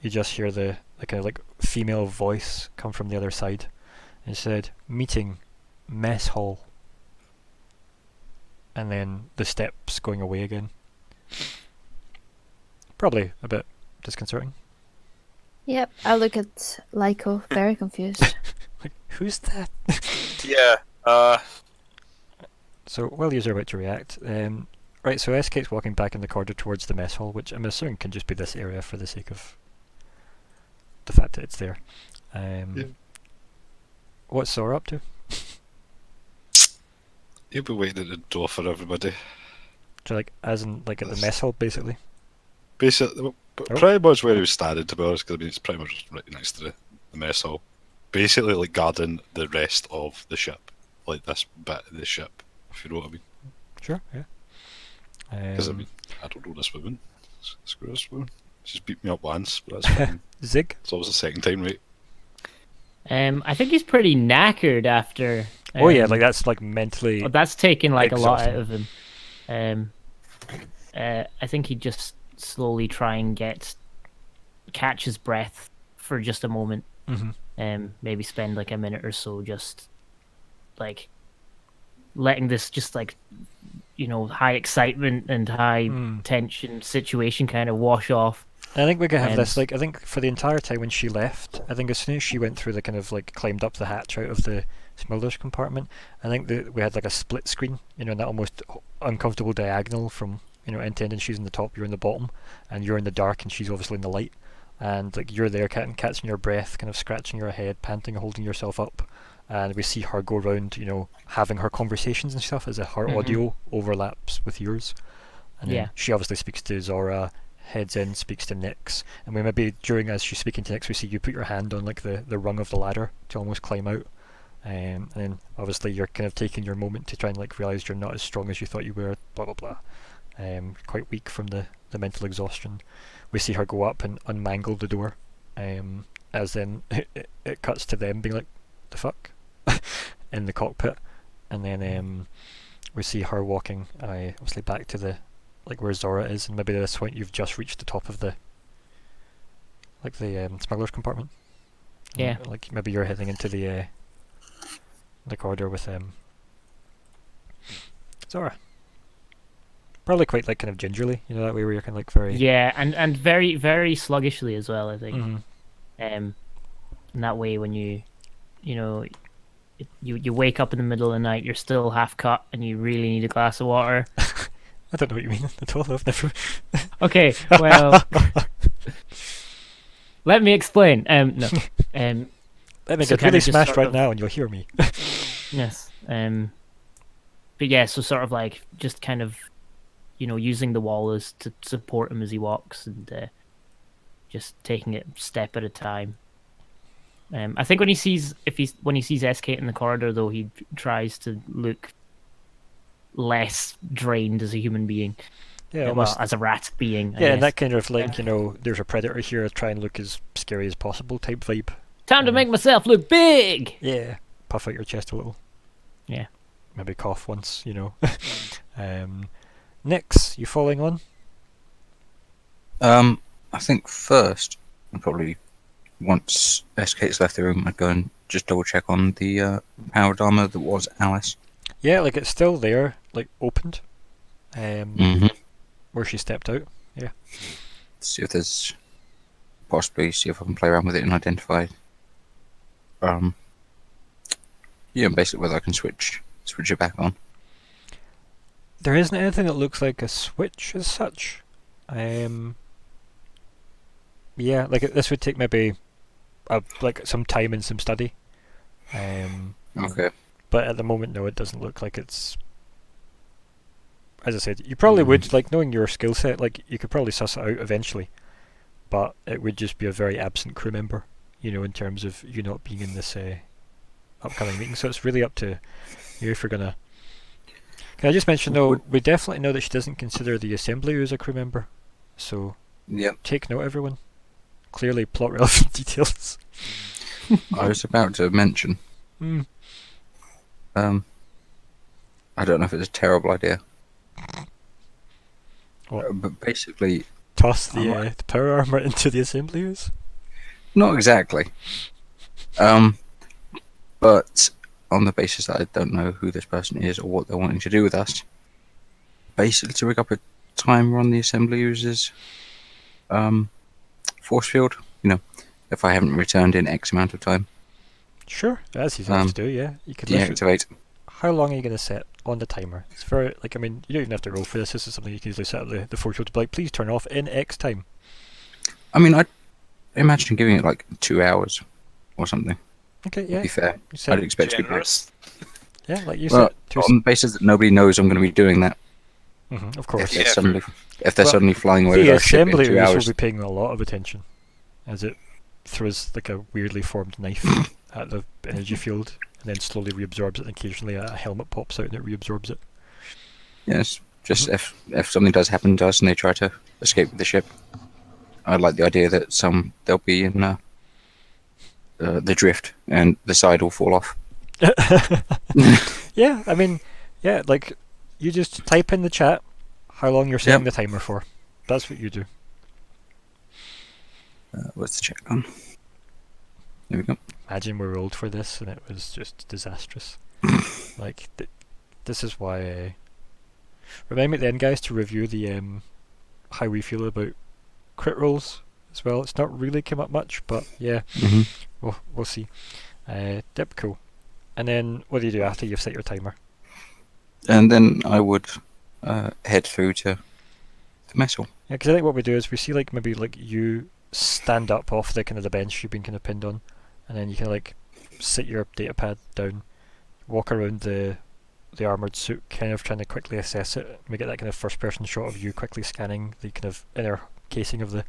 you just hear the kind of like female voice come from the other side. And it said, meeting, mess hall. And then the steps going away again. Probably a bit disconcerting. Yep, I look at Lyko, very confused. Like, who's that? Yeah. So while you're about to react, right, so SK's walking back in the corridor towards the mess hall, which I'm assuming can just be this area for the sake of the fact that it's there. What's Zora up to? He'll be waiting at the door for everybody. So like, as in like at the mess hall, basically. Basically, pretty much where he was standing, to be honest, because I mean, it's pretty much right next to the mess hall. Basically, like guarding the rest of the ship, like this bit of the ship, if you know what I mean. Sure, yeah. Because I mean, I don't know this woman. Screw this woman. She's beat me up once, but that's fine. Zigg? It's always the second time, right? I think he's pretty knackered after. Oh yeah, like that's like mentally. Well, that's taken like a lot out exhausting. of him. I think he'd just slowly try and catch his breath for just a moment. Maybe spend like a minute or so just like letting this just like, you know, high excitement and high tension situation kind of wash off. I think we could have this, like, I think for the entire time when she left, I think as soon as she went through the kind of, like, climbed up the hatch out of the smugglers compartment, I think that we had, like, a split screen, you know, in that almost uncomfortable diagonal from, you know, end to end, and she's in the top, you're in the bottom, and you're in the dark, and she's obviously in the light, and, like, you're there catching your breath, kind of scratching your head, panting, holding yourself up, and we see her go around, you know, having her conversations and stuff as her audio overlaps with yours. And then she obviously speaks to Zora, heads in, speaks to Nyx, and we maybe during as she's speaking to Nyx, we see you put your hand on like the rung of the ladder to almost climb out, and then obviously you're kind of taking your moment to try and like realise you're not as strong as you thought you were, blah blah blah, quite weak from the mental exhaustion. We see her go up and unmangle the door, as then it cuts to them being like, the fuck, in the cockpit, and then we see her walking obviously back to the like where Zora is, and maybe at this point you've just reached the top of the smuggler's compartment. Yeah. Like maybe you're heading into the corridor with Zora. Probably quite like kind of gingerly, you know, that way where you're kind of like very and very very sluggishly as well, I think. In that way when you know you wake up in the middle of the night, you're still half cut, and you really need a glass of water. I don't know what you mean at all. I've never. Okay, well, let me explain. No. Let me So get really kinda just smashed sort right of- now, and you'll hear me. Yes. But yeah, so sort of like just kind of, you know, using the wall as to support him as he walks, and just taking it step at a time. I think when he sees SK in the corridor, though, he tries to look less drained as a human being. Yeah, Well, almost. as a rat being. I Yeah, and guess. that kind of like, you know, there's a predator here, try and look as scary as possible type vibe. Time to make myself look big. Yeah, puff out your chest a little. Yeah. Maybe cough once, you know. Nyx, you following on? I think first, and probably once SK's left the room, I'd go and just double check on the powered armor that was Alice. Yeah, like it's still there, like opened, Mm-hmm. where she stepped out. See if there's possibly see if I can play around with it and identify. Yeah, basically whether I can switch it back on. There isn't anything that looks like a switch as such. Yeah, like this would take maybe like some time and some study. Okay. But at the moment, no, it doesn't look like it's. As I said, you probably would, like, knowing your skill set, like, you could probably suss it out eventually. But it would just be a very absent crew member, you know, in terms of you not being in this upcoming meeting. So it's really up to you if you're gonna. Can I just mention, though, we definitely know that she doesn't consider the assembly as a crew member. So Yep. take note, everyone. Clearly plot relevant details. I was about to mention. Mm. I don't know if it's a terrible idea. What? But basically, Toss the power armor into the assemblies. not exactly. But on the basis that I don't know who this person is or what they're wanting to do with us, basically to rig up a timer on the assembly user's force field. You know, if I haven't returned in X amount of time, Sure, that's easy enough to do. Yeah, you could. Literally, deactivate. how long are you going to set on the timer? It's very, like, I mean, you don't even have to roll for this. This is something you can easily set up the force field to be like, please turn off in X time. I mean, I imagine giving it like 2 hours or something. Okay, yeah. To be fair, You set, I'd expect to be great. Generous. yeah, like you Well, said. Two on the basis that nobody knows I'm going to be doing that. of If course. they're Yeah, suddenly, if they're Well, suddenly flying away The with our ship in assembly 2 will hours, be paying a lot of attention as it throws like a weirdly formed knife at the energy field and then slowly reabsorbs it, and occasionally a helmet pops out and it reabsorbs it. yes. Just if something does happen to us and they try to escape with the ship, I like the idea that they'll be in the drift and the side will fall off. Yeah, I mean, yeah, like, you just type in the chat how long you're setting the timer for. That's what you do. What's the check on? There we go. Imagine we rolled for this and it was just disastrous. Like, this is why. Remind me then, guys, to review the how we feel about crit rolls as well. It's not really come up much, but yeah, we'll see. Yep, cool. And then what do you do after you've set your timer? And then I would head through to the mess hall. Yeah, because I think what we do is we see, like, maybe like you stand up off the kind of the bench you've been kind of pinned on, and then you can like sit your data pad down, walk around the armored suit, kind of trying to quickly assess it. We get that kind of first person shot of you quickly scanning the kind of inner casing of the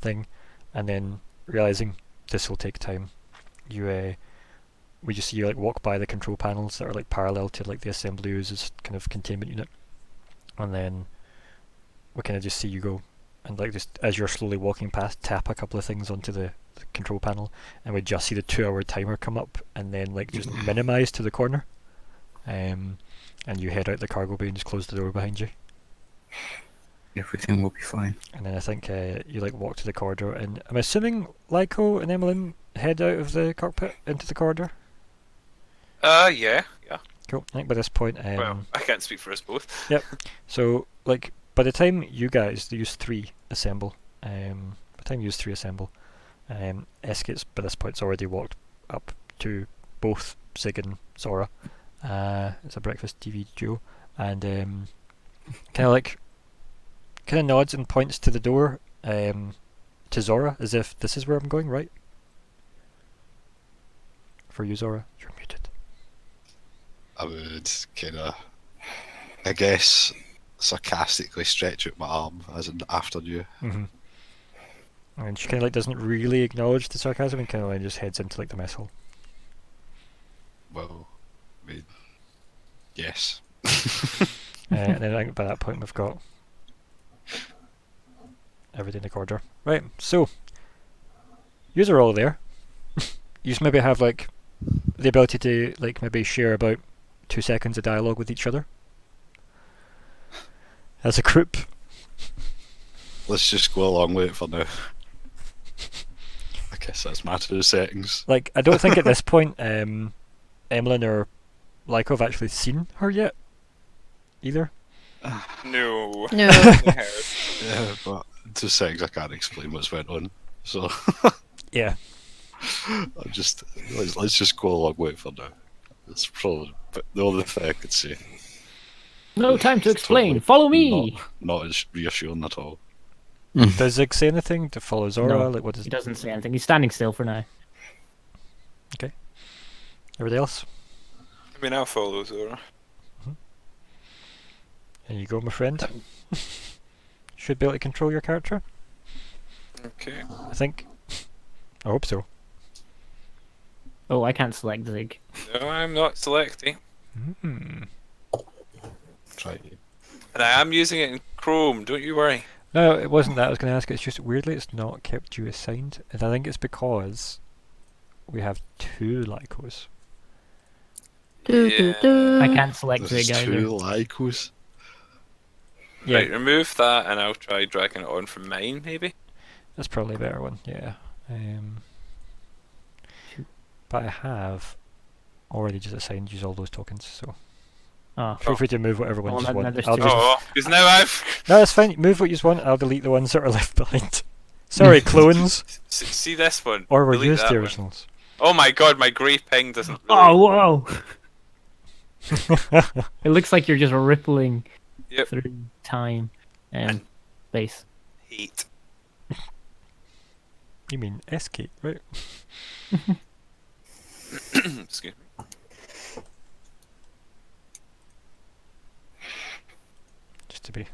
thing, and then realizing this will take time. We just see you like walk by the control panels that are like parallel to like the assembly user's kind of containment unit, and then we kind of just see you go, and like just as you're slowly walking past, tap a couple of things onto the control panel, and we just see the 2-hour timer come up, and then like just minimize to the corner, and you head out the cargo bay and just close the door behind you. Everything will be fine. And then I think you like walk to the corridor, and I'm assuming Lyko and Emmelyn head out of the cockpit into the corridor. Yeah. Cool. I think by this point, Well, I can't speak for us both. Yep. So, like, by the time you guys use 3 assemble, Eskit's by this point's already walked up to both Zigg and Zora. It's a breakfast TV duo, and kind of nods and points to the door to Zora as if this is where I'm going, right? For you, Zora, you're muted. I would kind of, I guess, sarcastically stretch out my arm as in after you. Mm-hmm. And she kind of like doesn't really acknowledge the sarcasm and kind of like just heads into like the mess hall. Well, I mean, yes. And then I think by that point we've got everything in the corridor. Right, so yous are all there. You maybe have like the ability to like maybe share about 2 seconds of dialogue with each other as a group. Let's just go along with it for now. guess that's matter of settings. Like, I don't think at this point, Emmelyn or Lyko have actually seen her yet, either. No. No. Yeah, but 2 seconds I can't explain what's went on. So Yeah. I'm just let's just go along with it for now. That's probably the only thing I could say. No time to It's explain. totally Follow me. Not as reassuring at all. Does Zigg say anything to follow Zora? No, Like, what does He doesn't say anything. He's standing still for now. everybody else? I mean, I'll follow Zora. There you go, my friend. Should be able to control your character, Okay. I think. I hope so. Oh, I can't select Zigg. No, I'm not selecting. Hmm. Try it. And I am using it in Chrome, don't you worry. No, it wasn't that I was going to ask. It's just weirdly it's not kept you assigned, and I think it's because we have 2 Lykos. I can't select There's Zigg 2 either. Lycos. Yeah, Right, remove that and I'll try dragging it on from mine, maybe. that's probably a better one. Yeah. But I have already just assigned you all those tokens, so Oh, feel free to move whatever Well, ones now you want. there's I'll 2. just... Oh, because now I've... No, that's fine. Move what you want. I'll delete the ones that are left behind. Sorry, clones. See this one? Or we Delete used that the one. originals. Oh my god, my grey ping doesn't Oh, really... whoa! It looks like you're just rippling Yep. through time and space. Heat. You mean escape, right? Excuse me. Just to be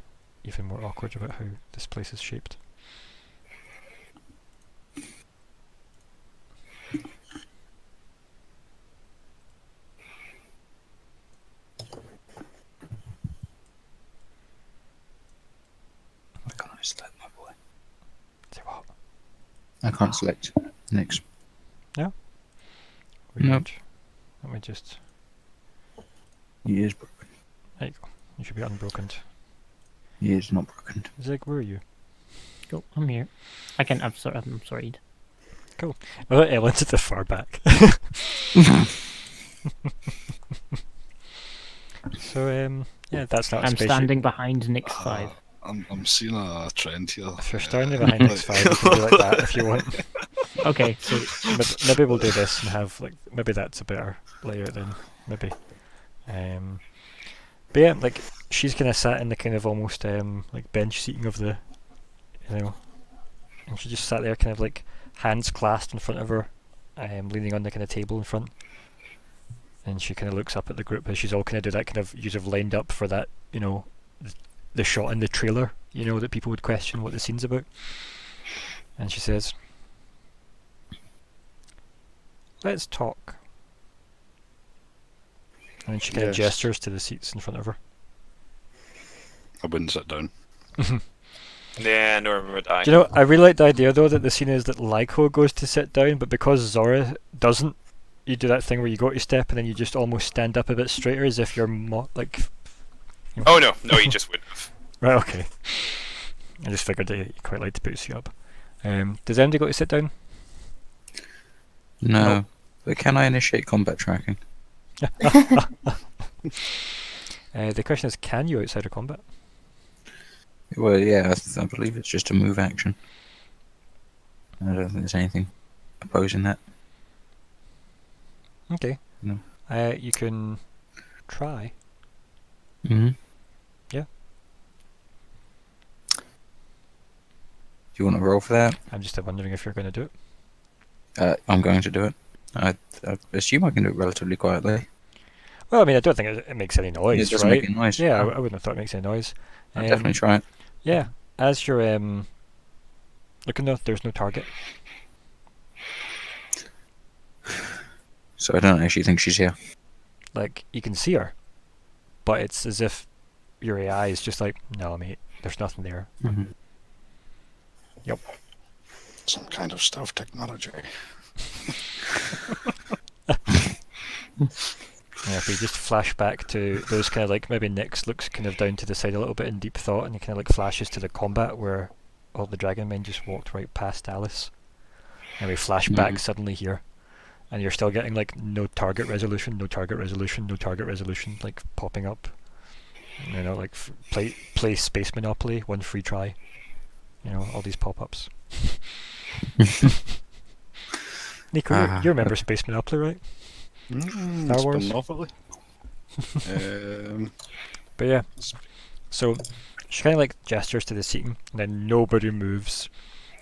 even more awkward about how this place is shaped. I can't select my boy. Say what? I can't select next. Weird. Let me just... He is broken. There you go. You should be unbroken. He is not broken. Zigg, where are you? Go, I'm here. I can. I'm sorry. I'm sorry. I thought Ellen's at the far back. So, yeah, that's not a I'm spaceship. standing behind Nick's 5. I'm seeing a trend here. If you're standing behind this 5, you can do like that if you want. Okay, so Maybe we'll do this and have, like, maybe that's a better layout then. Maybe. But yeah, like, she's kind of sat in the kind of almost, like, bench seating of the, you know, and she just sat there kind of like hands clasped in front of her, leaning on the kind of table in front. And she kind of looks up at the group as she's all kind of do that kind of you've lined up for that, you know, the shot in the trailer, you know, that people would question what the scene's about. And she says, "Let's talk." And then she kind of Yes. gestures to the seats in front of her. I wouldn't sit down. Yeah, nor would I. Do you know, I really like the idea though that the scene is that Lyko goes to sit down, but because Zora doesn't, you do that thing where you go to step and then you just almost stand up a bit straighter as if you're like... You know. Oh no, he just wouldn't have. Right, okay. I just figured that you quite like to boost you up. Does anybody go to sit down? No. Nope. But can I initiate combat tracking? The question is, can you outside of combat? Well, yeah, I believe it's just a move action. I don't think there's anything opposing that. Okay. No. You can try. Mm-hmm. Yeah. Do you want to roll for that? I'm just wondering if you're going to do it. I'm going to do it. I assume I can do it relatively quietly. Well, I mean, I don't think it makes any noise, It doesn't right? make any noise. Yeah, No. I wouldn't have thought it makes any noise. I'll definitely try it. Yeah, as you're looking though, there's no target. So I don't actually think she's here. Like, you can see her, but it's as if your AI is just like, no, mate, there's nothing there. Mm-hmm. Yep. Some kind of stealth technology. Yeah, if we just flash back to those kind of like, maybe Nyx looks kind of down to the side a little bit in deep thought, and he kind of like flashes to the combat where all the dragon men just walked right past Alice. And we flash back suddenly here, and you're still getting like no target resolution, no target resolution, no target resolution, like popping up. You know, like play Space Monopoly, 1 free try. You know, all these pop-ups. Nico, you remember Space Monopoly, right? Star Wars. Monopoly. But yeah, so she kind of like gestures to the seating, and then nobody moves.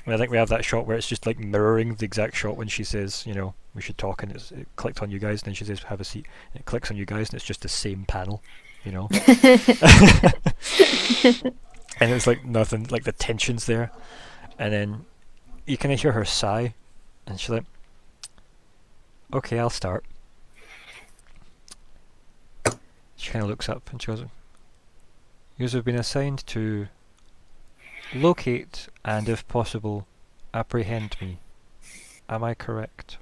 And I think we have that shot where it's just like mirroring the exact shot when she says, you know, we should talk, and it clicked on you guys, and then she says, have a seat, and it clicks on you guys, and it's just the same panel, you know. And it's like nothing, like the tension's there, and then you kind of hear her sigh, and she's like, okay, I'll start. She kind of looks up and she goes, "You have been assigned to locate and, if possible, apprehend me. Am I correct?"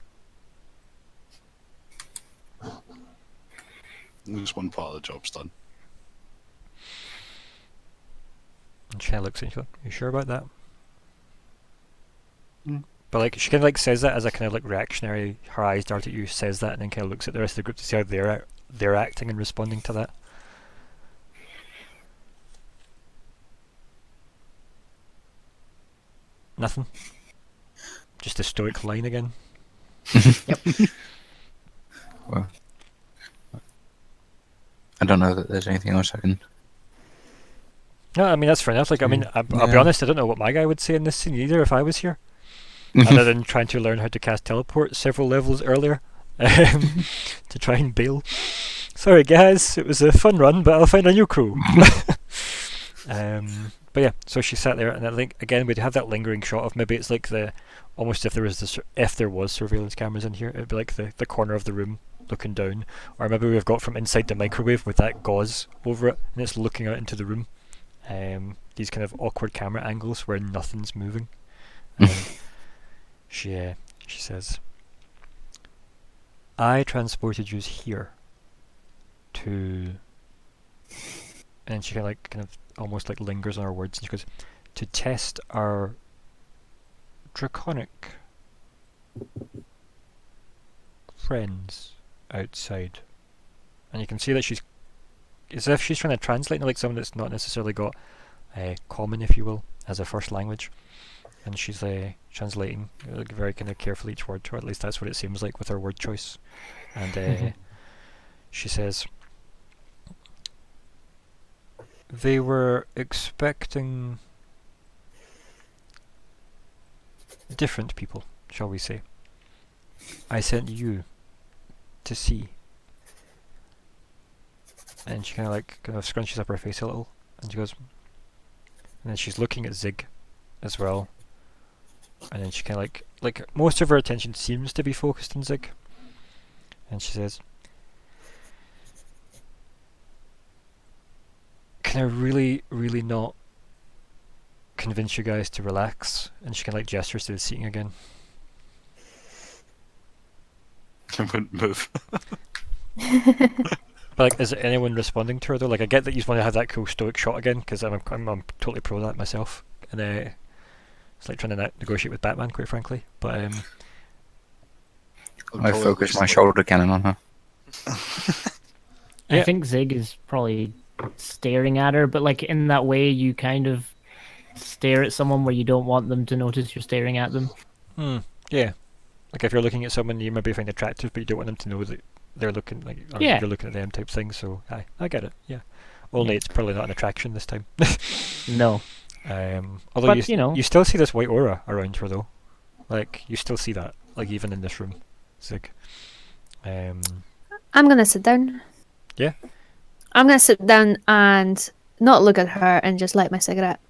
Just one part of the job's done. And she kind of looks at you, like, "You sure about that?" But like she kind of like says that as a kind of like reactionary. Her eyes dart at you, says that, and then kind of looks at the rest of the group to see how they're acting and responding to that. Nothing. Just a stoic line again. Yep. Well, I don't know that there's anything else I can. No, I mean that's fair enough. Like I mean, I'll be honest. I don't know what my guy would say in this scene either if I was here. Other than trying to learn how to cast teleport several levels earlier to try and bail. Sorry guys, it was a fun run, but I'll find a new crew. But yeah, so she sat there, and I think again we'd have that lingering shot of maybe it's like the almost if there was surveillance cameras in here, it'd be like the corner of the room looking down, or maybe we've got from inside the microwave with that gauze over it, and it's looking out into the room. These kind of awkward camera angles where nothing's moving. She says, "I transported you here to," and she kind of almost like lingers on her words, and she goes, "to test our draconic friends outside." And you can see that she's, as if she's trying to translate like someone that's not necessarily got common, if you will, as a first language. And she's translating very kind of carefully each word, or at least that's what it seems like with her word choice. And she says, "They were expecting different people, shall we say. I sent you to see." And she kind of scrunches up her face a little, and she goes, and then she's looking at Zigg as well. And then she kind of like most of her attention seems to be focused on Zigg. And she says, "Can I really, really not convince you guys to relax?" And she kind of like gestures to the seating again. I wouldn't move. But like, is anyone responding to her though? Like, I get that you want to have that cool stoic shot again, because I'm totally pro that myself. And it's like trying to negotiate with Batman, quite frankly. But I focus my shoulder cannon on her. I think Zigg is probably staring at her, but like in that way you kind of stare at someone where you don't want them to notice you're staring at them. Yeah. Like if you're looking at someone you maybe find attractive, but you don't want them to know that they're looking like you're looking at them type thing. So I get it. Yeah. Only it's probably not an attraction this time. No. Although But, you still see this white aura around her though. Like you still see that, like even in this room, Zigg. I'm gonna sit down. Yeah. I'm gonna sit down and not look at her and just light my cigarette.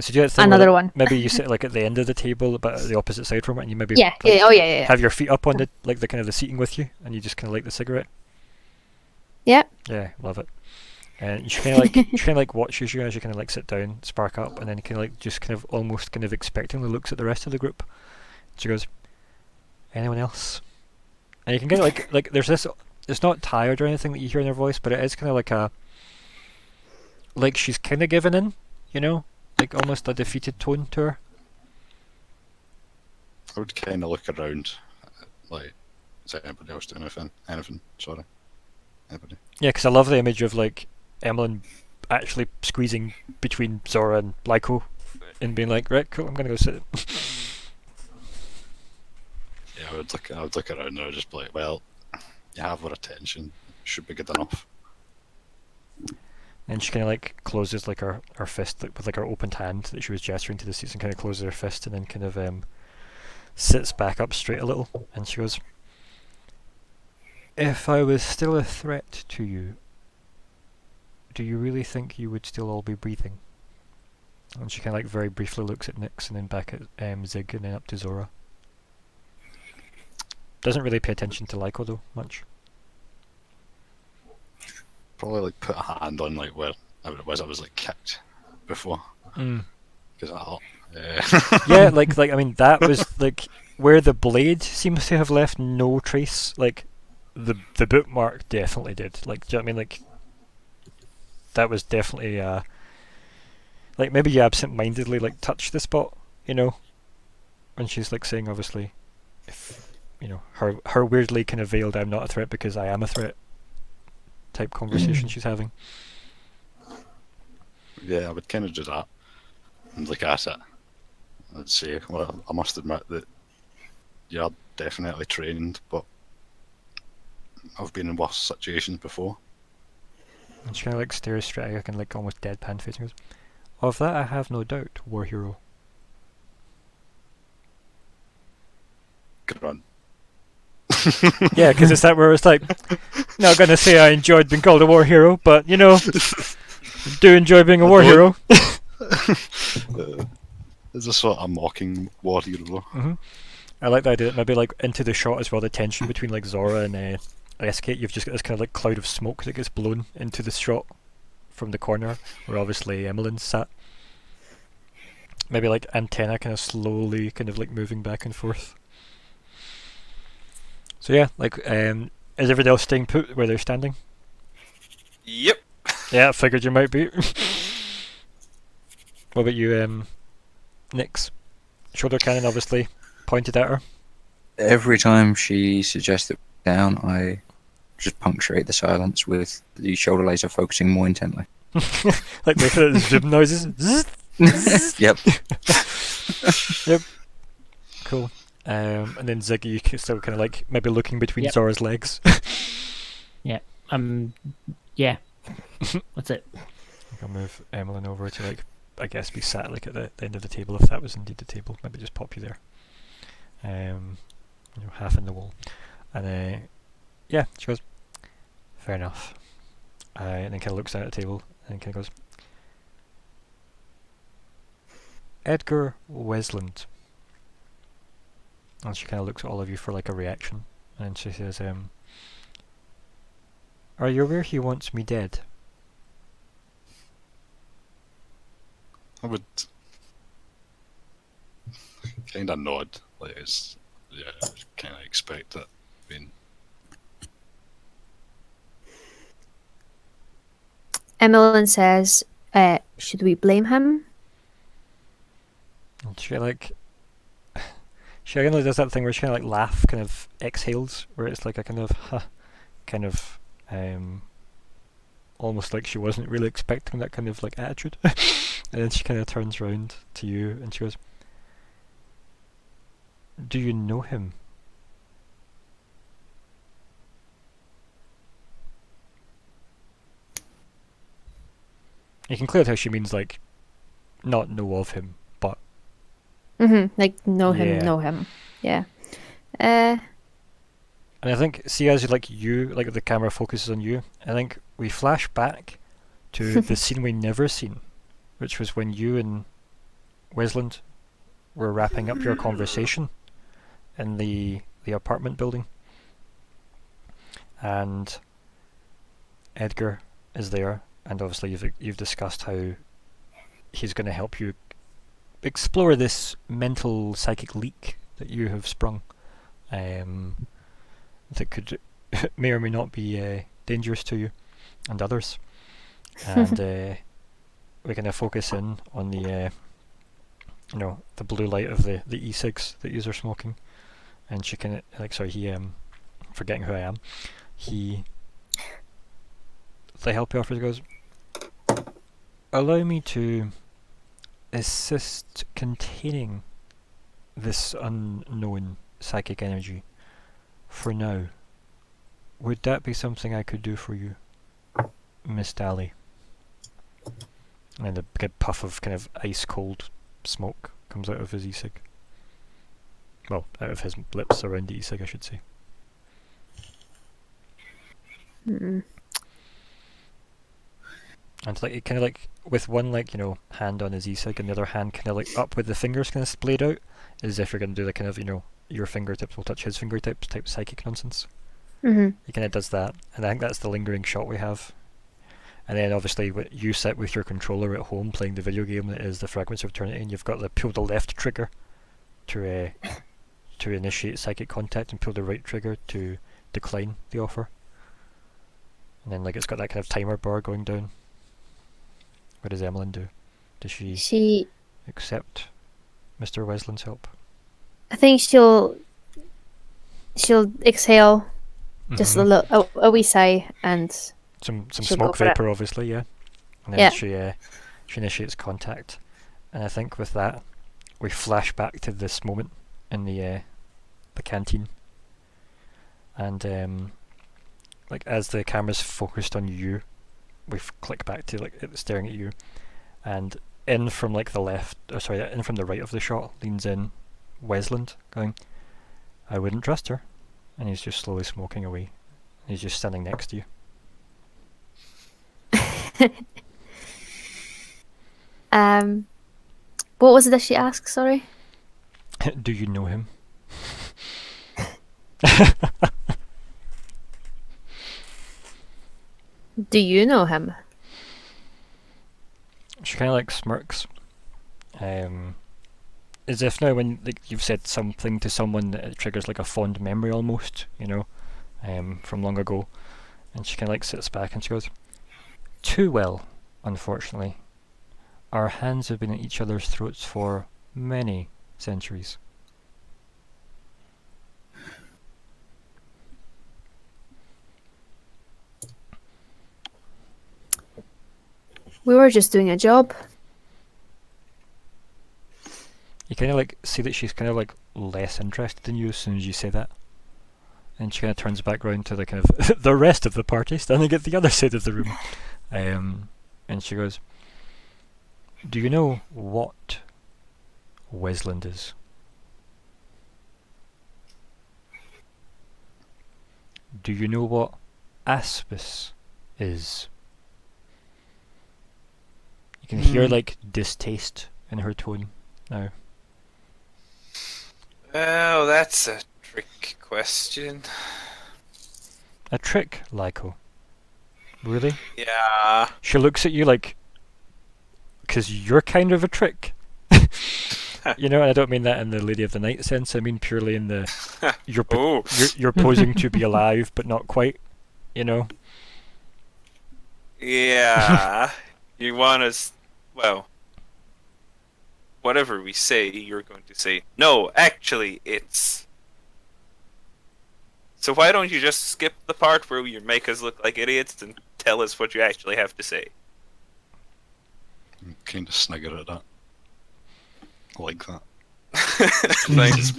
So do that thing Another where one. maybe you sit like at the end of the table, but at the opposite side from it, and you maybe Yeah. like, Yeah. have your feet up on the like the kind of the seating with you, and you just kind of light the cigarette. Yeah. Yeah, love it. And she kind of like watches you as you kind of like sit down, spark up, and then kind of like just kind of almost kind of expectingly looks at the rest of the group. She goes, "Anyone else?" And you can get like there's this. It's not tired or anything that you hear in her voice, but it is kind of like she's kind of giving in, you know, like almost a defeated tone to her. I would kind of look around, like, is there anybody else doing anything? Anything? Sorry. Anybody? Yeah, because I love the image of like Emmelyn actually squeezing between Zora and Lyko and being like, right, cool, I'm gonna go sit. Yeah, I would look around and I would just be like, well, you have our attention. Should be good enough. And she kind of like closes like her fist like, with like her opened hand that she was gesturing to the seats, and kind of closes her fist and then kind of sits back up straight a little, and she goes, if I was still a threat to you, do you really think you would still all be breathing? And she kind of like very briefly looks at Nyx and then back at Zigg and then up to Zora. Doesn't really pay attention to Lyko though much. Probably like put a hand on like where I was like kicked before. Because Yeah, like I mean that was like where the blade seems to have left no trace. Like the bootmark definitely did. Like, do you know what I mean? Like that was definitely like maybe you absent-mindedly like touch the spot, you know, when she's like saying obviously, if you know her weirdly kind of veiled "I'm not a threat because I am a threat" type conversation she's having. Yeah, I would kind of do that and look at it. I'd say, well, I must admit that you're definitely trained, but I've been in worse situations before. And she kind of like stares straight at you, and like almost deadpan face, and goes, "Of that I have no doubt, war hero." Grunt. Yeah, because it's that where it's like, not gonna say I enjoyed being called a war hero, but you know, do enjoy being a war hero. Is this sort of mocking war hero? I like the idea that maybe like into the shot as well, the tension between like Zora and SK, you've just got this kind of like cloud of smoke that gets blown into the shot from the corner where obviously Emmelyn's sat. Maybe like antenna kind of slowly kind of like moving back and forth. So yeah, like is everybody else staying put where they're standing? Yep. Yeah, I figured you might be. What about you, Nyx? Shoulder cannon obviously pointed at her. Every time she suggests that we're down, I just punctuate the silence with the shoulder laser focusing more intently. Like the zoom noises. Yep. Yep. Cool. And then Ziggy still kind of like maybe looking between Yep. Zora's legs. Yeah. That's it. I'll move Emmelyn over to like, I guess, be sat like at the end of the table if that was indeed the table. Maybe just pop you there. You know, half in the wall. And yeah, she goes, fair enough. And then kind of looks down at the table and kind of goes, Edgar Wesland. And she kind of looks at all of you for like a reaction. And she says, are you aware he wants me dead? I would kind of nod, like it's kind of expect it. I mean, Emmelyn says, should we blame him? And she like, she kind of does that thing where she kind of like laugh, kind of exhales, where it's like a kind of, kind of, almost like she wasn't really expecting that kind of like attitude. And then she kind of turns around to you and she goes, do you know him? You can clearly tell she means like, not know of him, but Like know him, Yeah. know him. Yeah. and I think, see, as like you, like the camera focuses on you, I think we flash back to the scene we never seen, which was when you and Wesland were wrapping up your conversation in the apartment building, and Edgar is there, and obviously you've discussed how he's going to help you explore this mental psychic leak that you have sprung. That could may or may not be dangerous to you and others, and we're going to focus in on the the blue light of the e-cigs that yous are smoking, and she can he forgetting who I am, the help he offers goes, allow me to assist containing this unknown psychic energy for now. Would that be something I could do for you, Miss Dali? And then a big puff of kind of ice cold smoke comes out of his e-cig. Well, out of his lips around the e-cig, I should say. Mm. And like, it kind of like, with one hand on his e-cig and the other hand kind of like up with the fingers kind of splayed out, as if you're going to do the kind of, your fingertips will touch his fingertips type psychic nonsense. Mm-hmm. He kind of does that, and I think that's the lingering shot we have. And then obviously you sit with your controller at home playing the video game that is the Fragments of Eternity, and you've got the pull the left trigger to initiate psychic contact and pull the right trigger to decline the offer. And then it's got that kind of timer bar going down. What does Emmelyn do? Does she accept Mr. Weslin's help? I think she'll exhale just a wee sigh and some she'll smoke go for it. vapor, obviously, yeah. And then she initiates contact, and I think with that we flash back to this moment in the canteen, and as the camera's focused on you, we click back to it staring at you, and in from the left, in from the right of the shot leans in Wesland, going, "I wouldn't trust her," and he's just slowly smoking away. He's just standing next to you. What was it that she asked? Sorry. Do you know him? Do you know him? She kind of smirks, as if now when you've said something to someone that it triggers a fond memory almost, from long ago, and she kind of sits back and she goes, "Too well, unfortunately. Our hands have been at each other's throats for many centuries." We were just doing a job. You kind of see that she's kind of less interested in you as soon as you say that, and she kind of turns back round to the kind of the rest of the party standing at the other side of the room, and she goes, "Do you know what Wesland is?" "Do you know what Aspis is?" You can hear distaste in her tone now. Oh, that's a trick question. A trick, Lyko? Really? Yeah. She looks at you because you're kind of a trick. And I don't mean that in the Lady of the Night sense. I mean purely in the you're posing to be alive, but not quite. Yeah. You want us... Well... Whatever we say, you're going to say, "No, actually, it's..." So why don't you just skip the part where you make us look like idiots and tell us what you actually have to say? I'm kind of snigger at that. I like that. Thanks.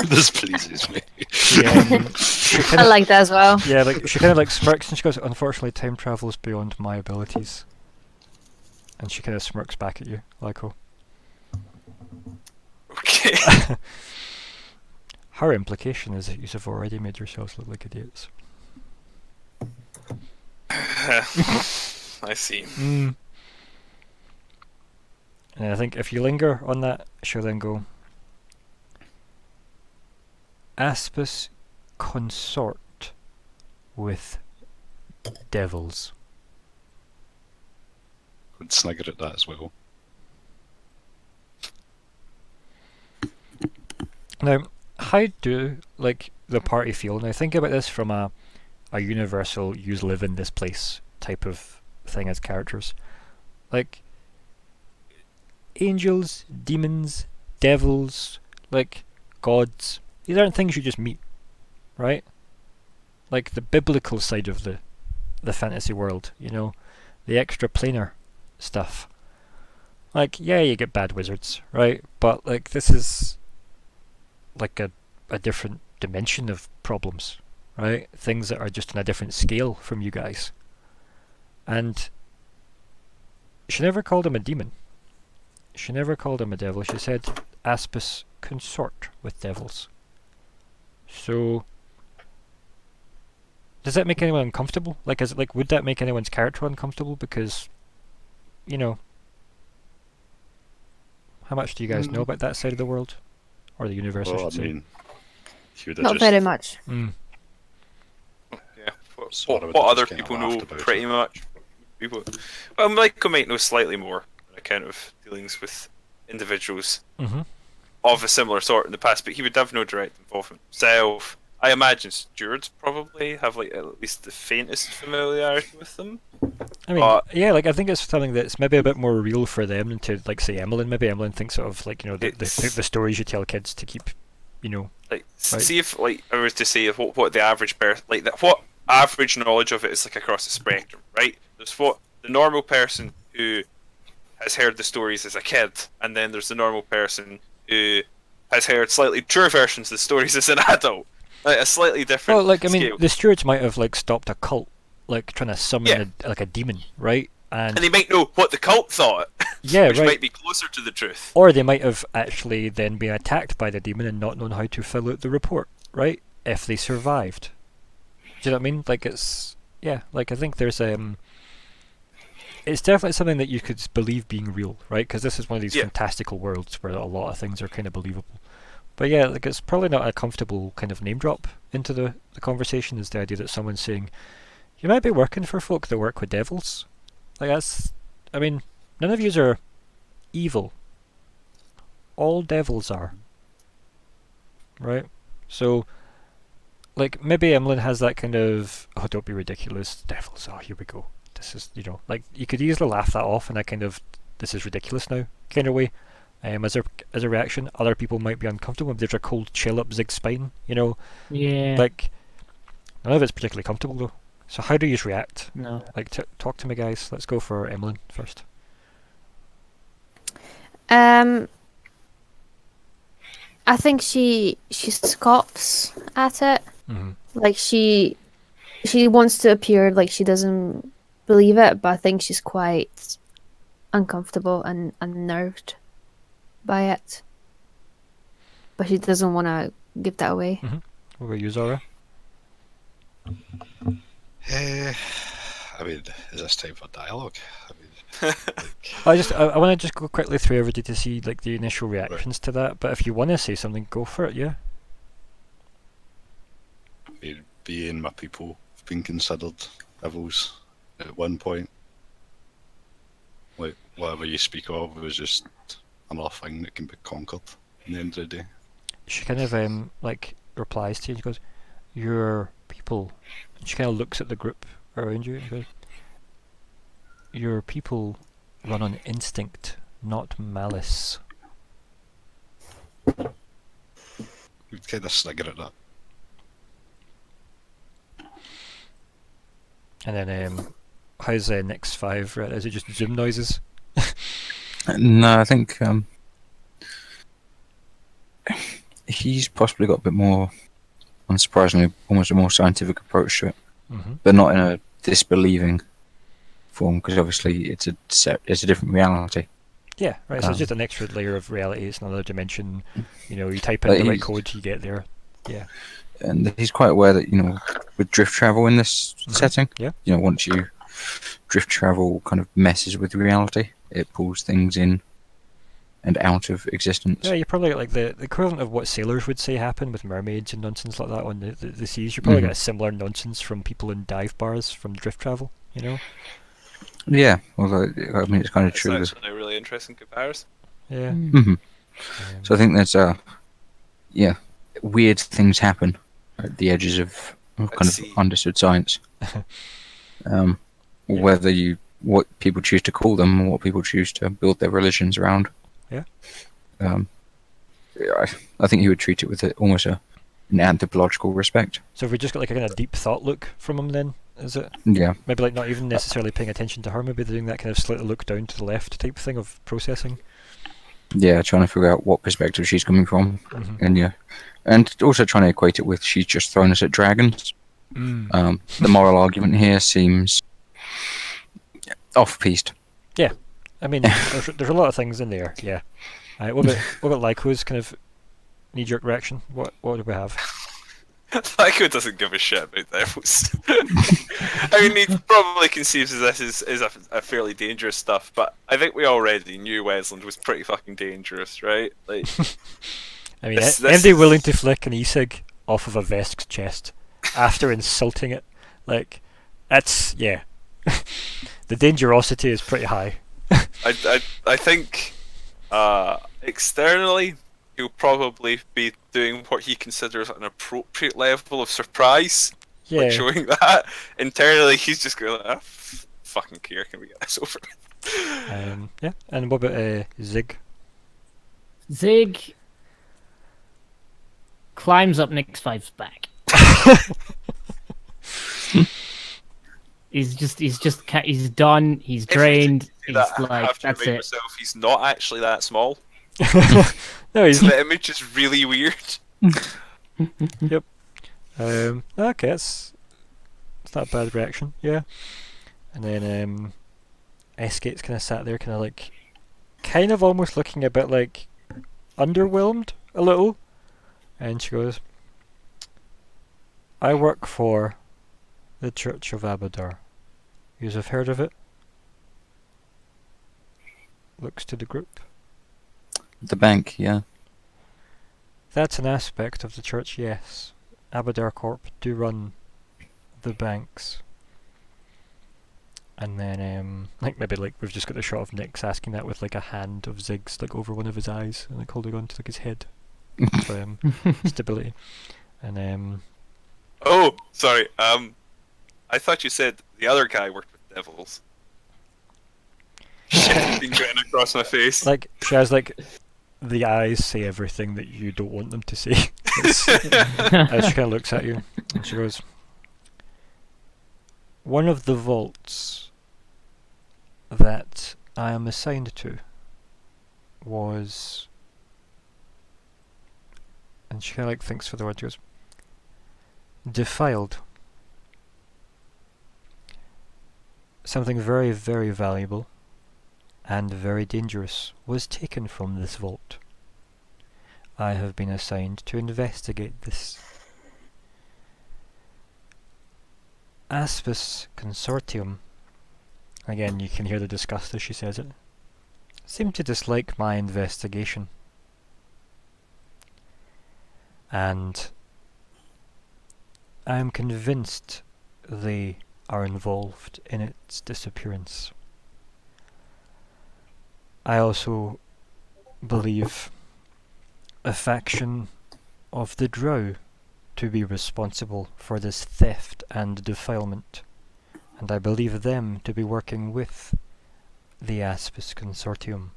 This pleases me. I like that as well. Yeah, she kind of smirks and she goes, "Unfortunately, time travel is beyond my abilities." And she kind of smirks back at you, Lyko. Okay. Her implication is that you have already made yourselves look like idiots. I see. And I think if you linger on that, she'll then go, "Aspis consort with devils." Would snigger at that as well. Now, how do the party feel? Now, think about this from a universal "yous live in this place" type of thing as characters. Angels, demons, devils, like gods, these aren't things you just meet, right? Like the biblical side of the fantasy world, you know, the extra planar stuff. Like, yeah, you get bad wizards, right? But like this is like a different dimension of problems, right? Things that are just on a different scale from you guys. And she never called him a demon. She never called him a devil. She said Aspis consort with devils. So does that make anyone uncomfortable? Like, is it like, would that make anyone's character uncomfortable? Because, you know, how much do you guys know about that side of the world, or the universe? I Well, I should say. mean, he would have Not just very much. Mm. Yeah. Sort of What just other kinda people laughed know about pretty it. much. People, well, Lyko might know slightly more on account of dealings with individuals Mm-hmm. of a similar sort in the past, but he would have no direct involvement himself. I imagine stewards probably have like at least the faintest familiarity with them. I mean, yeah, like I think it's something that's maybe a bit more real for them than to like say Emmelyn. Maybe Emmelyn thinks of like, you know, the stories you tell kids to keep, you know. Like, Right. see if like I was to say what the average person like that, what average knowledge of it is like across the spectrum, right? There's what the normal person who has heard the stories as a kid, and then there's the normal person who has heard slightly truer versions of the stories as an adult. Like a slightly different. Well, like I mean, scale. the stewards might have like stopped a cult, like trying to summon like a demon, right? And they might know what the cult thought, Yeah, which right. might be closer to the truth. Or they might have actually then been attacked by the demon and not known how to fill out the report, right? If they survived. Do you know what I mean? Like it's, yeah, like I think there's it's definitely something that you could believe being real, right? Because this is one of these fantastical worlds where a lot of things are kind of believable. But yeah, like it's probably not a comfortable kind of name drop into the conversation, is the idea that someone's saying, you might be working for folk that work with devils. Like that's, I mean, none of yous are evil. All devils are. Right? So, like, maybe Emmelyn has that kind of, oh, don't be ridiculous, devils, oh, here we go. This is, you know, like, you could easily laugh that off in a kind of, this is ridiculous now, kind of way. As a reaction, other people might be uncomfortable. If there's a cold chill up Zigg's spine, you know? Yeah. Like, none of it's particularly comfortable, though. So how do you react? No. Like, talk to me, guys. Let's go for Emmelyn first. I think she scoffs at it. Mm-hmm. Like she wants to appear like she doesn't believe it, but I think she's quite uncomfortable and unnerved by it. But she doesn't want to give that away. Mm-hmm. What about you, Zora? I mean, is this time for dialogue? I mean, I want to just go quickly through everybody to see like the initial reactions to that. But if you want to say something, go for it. Yeah. I mean, being my people have been considered devils at one point. Like whatever you speak of was just another thing that can be conquered in the end of the day. She kind of like replies to you. She goes, "Your people." And she kind of looks at the group around you and goes, "Your people run on instinct, not malice." We'd kind of snigger at that. And then, how's Nick's 5? Right? Is it just zoom noises? No, I think he's possibly got a bit more, unsurprisingly, almost a more scientific approach to it, Mm-hmm. but not in a disbelieving form, because obviously it's a different reality. Yeah, right. So it's just an extra layer of reality. It's another dimension. You know, you type in But the right he's- code, you get there. Yeah. And he's quite aware that, you know, with drift travel in this setting, Yeah. you know, once you drift travel kind of messes with reality, it pulls things in and out of existence. Yeah, you probably got like the equivalent of what sailors would say happen with mermaids and nonsense like that on the seas. You probably Mhm. get a similar nonsense from people in dive bars from drift travel. You know. Yeah, although I mean it's kind of It's true. actually a really interesting comparison. Yeah. Hmm. So I think there's weird things happen at the edges of kind of see. understood science. Whether what people choose to call them or what people choose to build their religions around. Yeah. I think he would treat it with almost an anthropological respect. So have we just got like a kind of deep thought look from him then? Is it? Yeah. Maybe like not even necessarily paying attention to her, maybe doing that kind of slightly look down to the left type thing of processing. Yeah, trying to figure out what perspective she's coming from. Mhm. And yeah. And also trying to equate it with she's just thrown us at dragons. The moral argument here seems off-piste. I mean, there's a lot of things in there, yeah. What about Lyko's kind of knee-jerk reaction? What do we have? Lyko doesn't give a shit about devils. I mean, he probably conceives of this as a fairly dangerous stuff, but I think we already knew Wesland was pretty fucking dangerous, right? Like, I mean, this anybody is- willing to flick an e-cig off of a Vesk's chest after insulting it? Like, that's, yeah. The dangerosity is pretty high. I think externally he'll probably be doing what he considers an appropriate level of surprise, Yeah. like showing that. Internally, he's just going, fucking care, can we get this over? Yeah. And what about Zigg? Zigg climbs up Nick's Five's back. He's done. He's drained. He's I have like, to that's remind it. myself he's not actually that small. No, he's The image is really weird. okay. It's not a bad reaction. Yeah. And then Eskate's kind of sat there, kind of almost looking a bit like underwhelmed a little, and she goes, "I work for the Church of Abadar. Yous have heard of it?" Looks to the group. The bank, yeah. That's an aspect of the church, yes. Abadar Corp do run the banks. And then, maybe we've just got the shot of Nick's asking that with like a hand of Zigg's like over one of his eyes and like holding on to like his head for stability. And Oh, sorry. I thought you said the other guy worked with devils. Shit, been going across my face. like she has like the eyes say everything that you don't want them to say. As she kind of looks at you and she goes, "One of the vaults that I am assigned to was," and she kind of thinks for the word, she goes, "defiled. Something very, very valuable and very dangerous was taken from this vault. I have been assigned to investigate this. Aspis Consortium," again you can hear the disgust as she says it, "seem to dislike my investigation. And I am convinced they are involved in its disappearance. I also believe a faction of the Drow to be responsible for this theft and defilement, and I believe them to be working with the Aspis Consortium.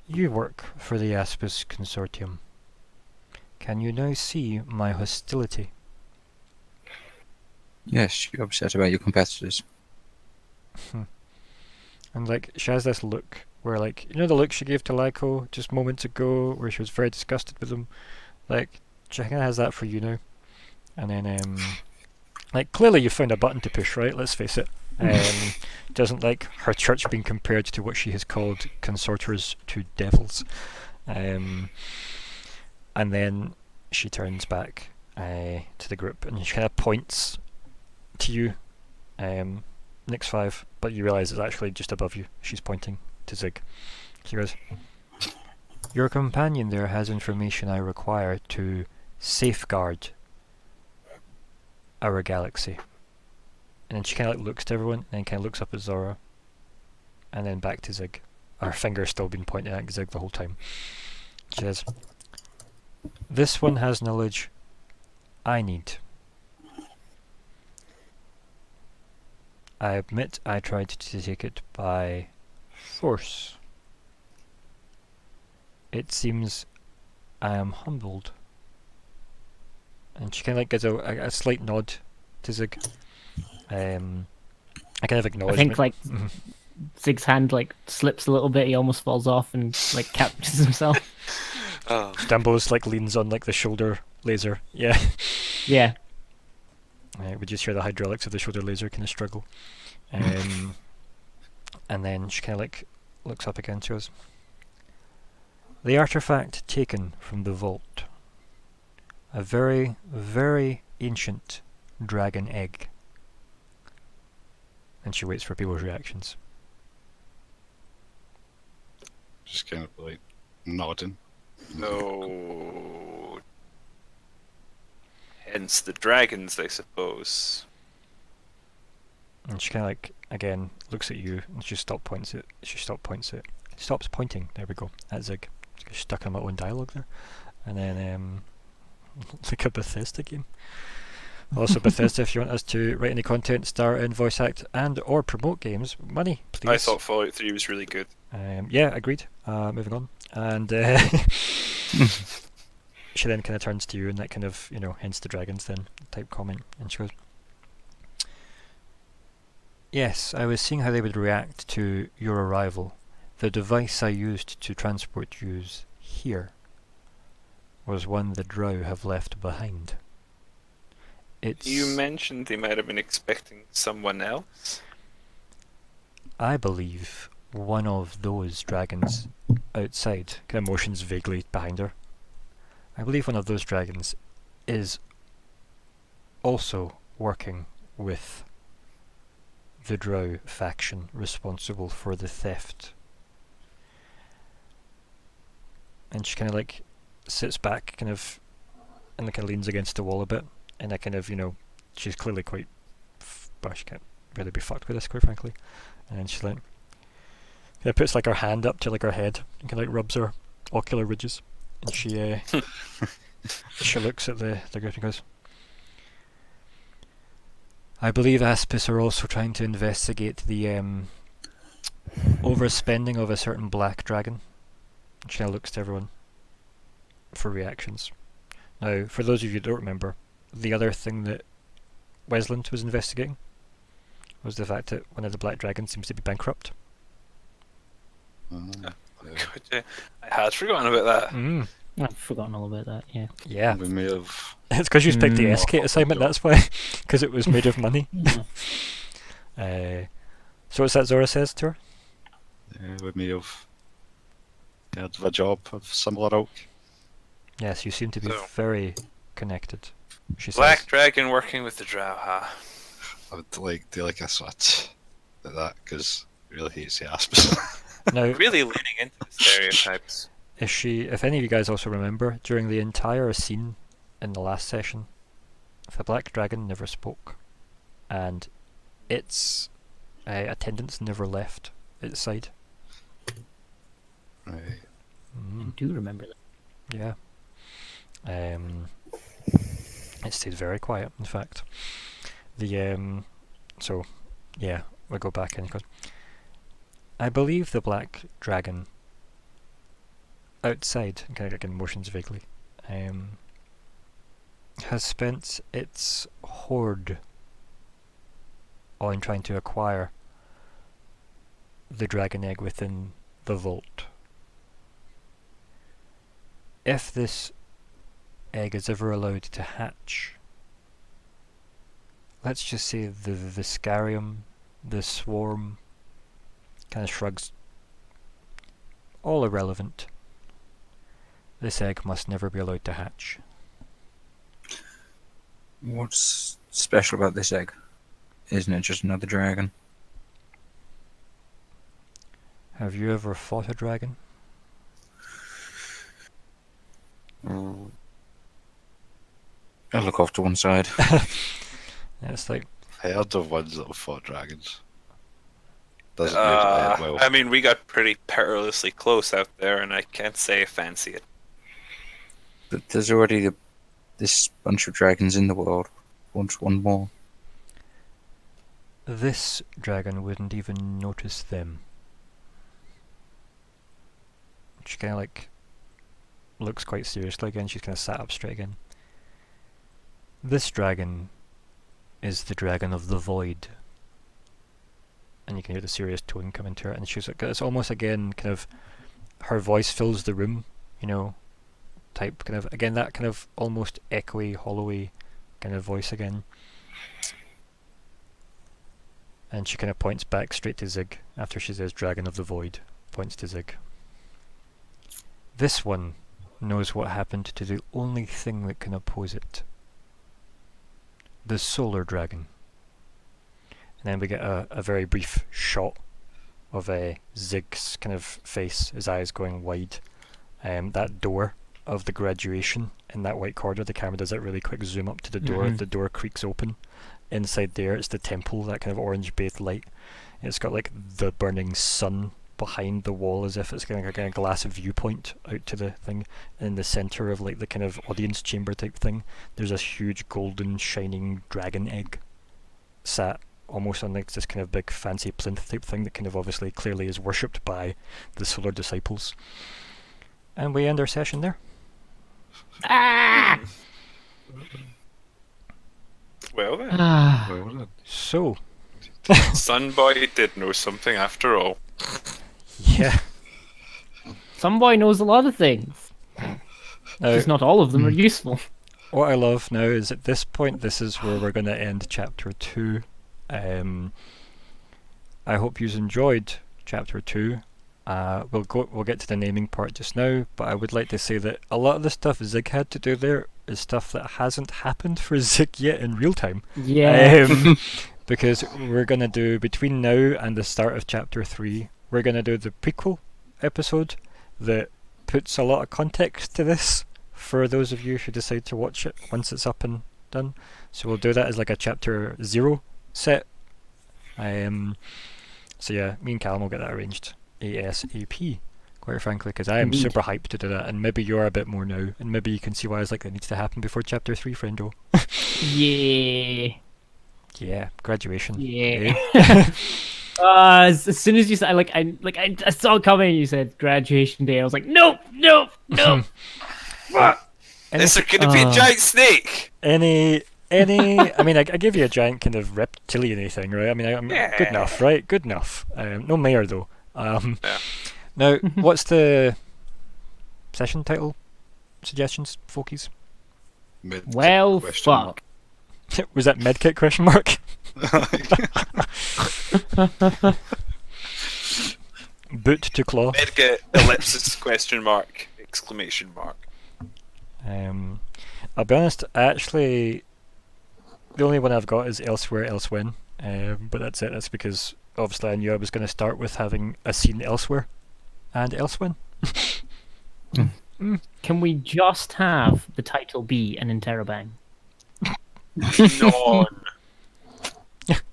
You work for the Aspis Consortium. Can you now see my hostility?" Yes, you're upset about your competitors. And she has this look where the look she gave to Lyko just moments ago where she was very disgusted with him, she kinda has that for you now. And then clearly you found a button to push, right? Let's face it. Doesn't like her church being compared to what she has called consorters to devils. And then she turns back to the group and she kinda points to you, Nick's 5, but you realise it's actually just above you. She's pointing to Zigg. She goes, "Your companion there has information I require to safeguard our galaxy." And then she kind of looks to everyone, and then kind of looks up at Zora, and then back to Zigg. Her finger's still been pointing at Zigg the whole time. She says, "This one has knowledge I need. I admit I tried to take it by force. It seems I am humbled. And she kind of like gives a slight nod to Zigg. A kind of I acknowledgement. think like Mhm. Zig's hand like slips a little bit. He almost falls off and like catches himself. Oh, Stumbles, like leans on like the shoulder laser. Yeah. Yeah. We just hear the hydraulics of the shoulder laser kind of struggle. And then she kind of like looks up again to us. The artifact taken from the vault. A very, very ancient dragon egg. And she waits for people's reactions. Just kind of like nodding. no. Hence the dragons, I suppose. And she kind of like again looks at you and she stops pointing. There we go. At Zigg. She's stuck in my own dialogue there. And then like a Bethesda game. Also, Bethesda, if you want us to write any content, star in, voice act, and or promote games, money, please. I thought Fallout 3 was really good. Yeah, agreed. Moving on. And she then kind of turns to you and that kind of, hence the dragons then type comment. And she goes, yes, I was seeing how they would react to your arrival. The device I used to transport you here was one the drow have left behind. You mentioned they might have been expecting someone else. I believe one of those dragons outside, kind of motions vaguely behind her. I believe one of those dragons is also working with the drow faction responsible for the theft. And she kind of like sits back, kind of, and kind of leans against the wall a bit. And I kind of, she's clearly quite, well, she can't really be fucked with this, quite frankly. And then she's like, kind of puts like her hand up to like her head and kind of like rubs her ocular ridges. And she, she looks at the group and goes, I believe Aspis are also trying to investigate the overspending of a certain black dragon. And she kind of looks to everyone for reactions. Now, for those of you who don't remember, the other thing that Wesland was investigating was the fact that one of the black dragons seems to be bankrupt. God, yeah. I had forgotten about that. I've forgotten all about that. Yeah. Yeah. We may have. It's because you picked the SK assignment, that's why. Because it was made of money. So what's that Zora says to her? We may have heard of a job of similar ilk. Yes, you seem to be So- very connected, she Black says. dragon working with the drow, huh? I would like do like a switch like that because he really hates the Aspis. Now, Really leaning into the stereotypes. if any of you guys also remember, during the entire scene in the last session, the black dragon never spoke, and its attendants never left its side. Right. I do remember that. Yeah. It stayed very quiet, in fact. So, yeah, we go back and he goes, I believe the black dragon outside, and kind of again motions vaguely, has spent its hoard on trying to acquire the dragon egg within the vault. If this egg is ever allowed to hatch, let's just say the Viscarium, the swarm, kind of shrugs. All irrelevant. This egg must never be allowed to hatch. What's special about this egg? Isn't it just another dragon? Have you ever fought a dragon? I look off to one side. Yeah, it's like, Heard of ones that have fought dragons. Doesn't usually end well. I mean, we got pretty perilously close out there, and I can't say I fancy it. But there's already this bunch of dragons in the world. Wants one more. this dragon wouldn't even notice them. She kind of like looks quite seriously again. She's kind of sat up straight again. This dragon is the dragon of the void. And you can hear the serious tone come into her, and she's like, it's almost again kind of, her voice fills the room, you know, type kind of, again that kind of almost echoey, hollowy kind of voice again. And she kind of points back straight to Zigg after she says dragon of the void, points to Zigg. This one knows what happened to the only thing that can oppose it. The solar dragon. And then we get a very brief shot of Zigg's kind of face, his eyes going wide. That door of the graduation in that white corridor, the camera does that really quick zoom up to the door. The door creaks open. Inside there, it's the temple, that kind of orange bathed light. It's got like the burning sun behind the wall, as if it's kind of like a glass viewpoint out to the thing. And in the center of like the kind of audience chamber type thing, there's a huge golden shining dragon egg sat almost on like this kind of big fancy plinth type thing that kind of obviously clearly is worshipped by the solar disciples. And we end our session there. Ah! Well then, Well done. So, Sunboy did know something after all. yeah. Some boy knows a lot of things. Now, Just not all of them are useful. what I love now is at this point, this is where we're going to end chapter 2. I hope you've enjoyed chapter 2. We'll get to the naming part just now, but I would like to say that a lot of the stuff Zigg had to do there is stuff that hasn't happened for Zigg yet in real time. Yeah. Because we're going to do, between now and the start of chapter 3, we're going to do the prequel episode that puts a lot of context to this for those of you who decide to watch it once it's up and done. So we'll do that as like a chapter 0 set. So yeah, me and Calum will get that arranged ASAP, quite frankly, because I am Indeed. super hyped to do that, and maybe you're a bit more now, and maybe you can see why I was like, that needs to happen before chapter 3, friendo. Yeah. Yeah, graduation. Yeah. eh? As soon as you said, I saw it coming. You said graduation day. I was like, nope. Fuck. Is there going to be a giant snake? Any I mean, I give you a giant kind of reptilian thing, right? I mean, I'm good enough, right? Good enough. No mayor though. Yeah. Now, what's the session title suggestions, folkies? Mid- Well, question fuck. Was that medkit question mark? Boot to claw. Medget, ellipsis, question mark, exclamation mark. I'll be honest, actually, the only one I've got is elsewhere, else when. But that's it. That's because obviously I knew I was going to start with having a scene elsewhere and elsewhen. Can we just have the title be an interrobang? None.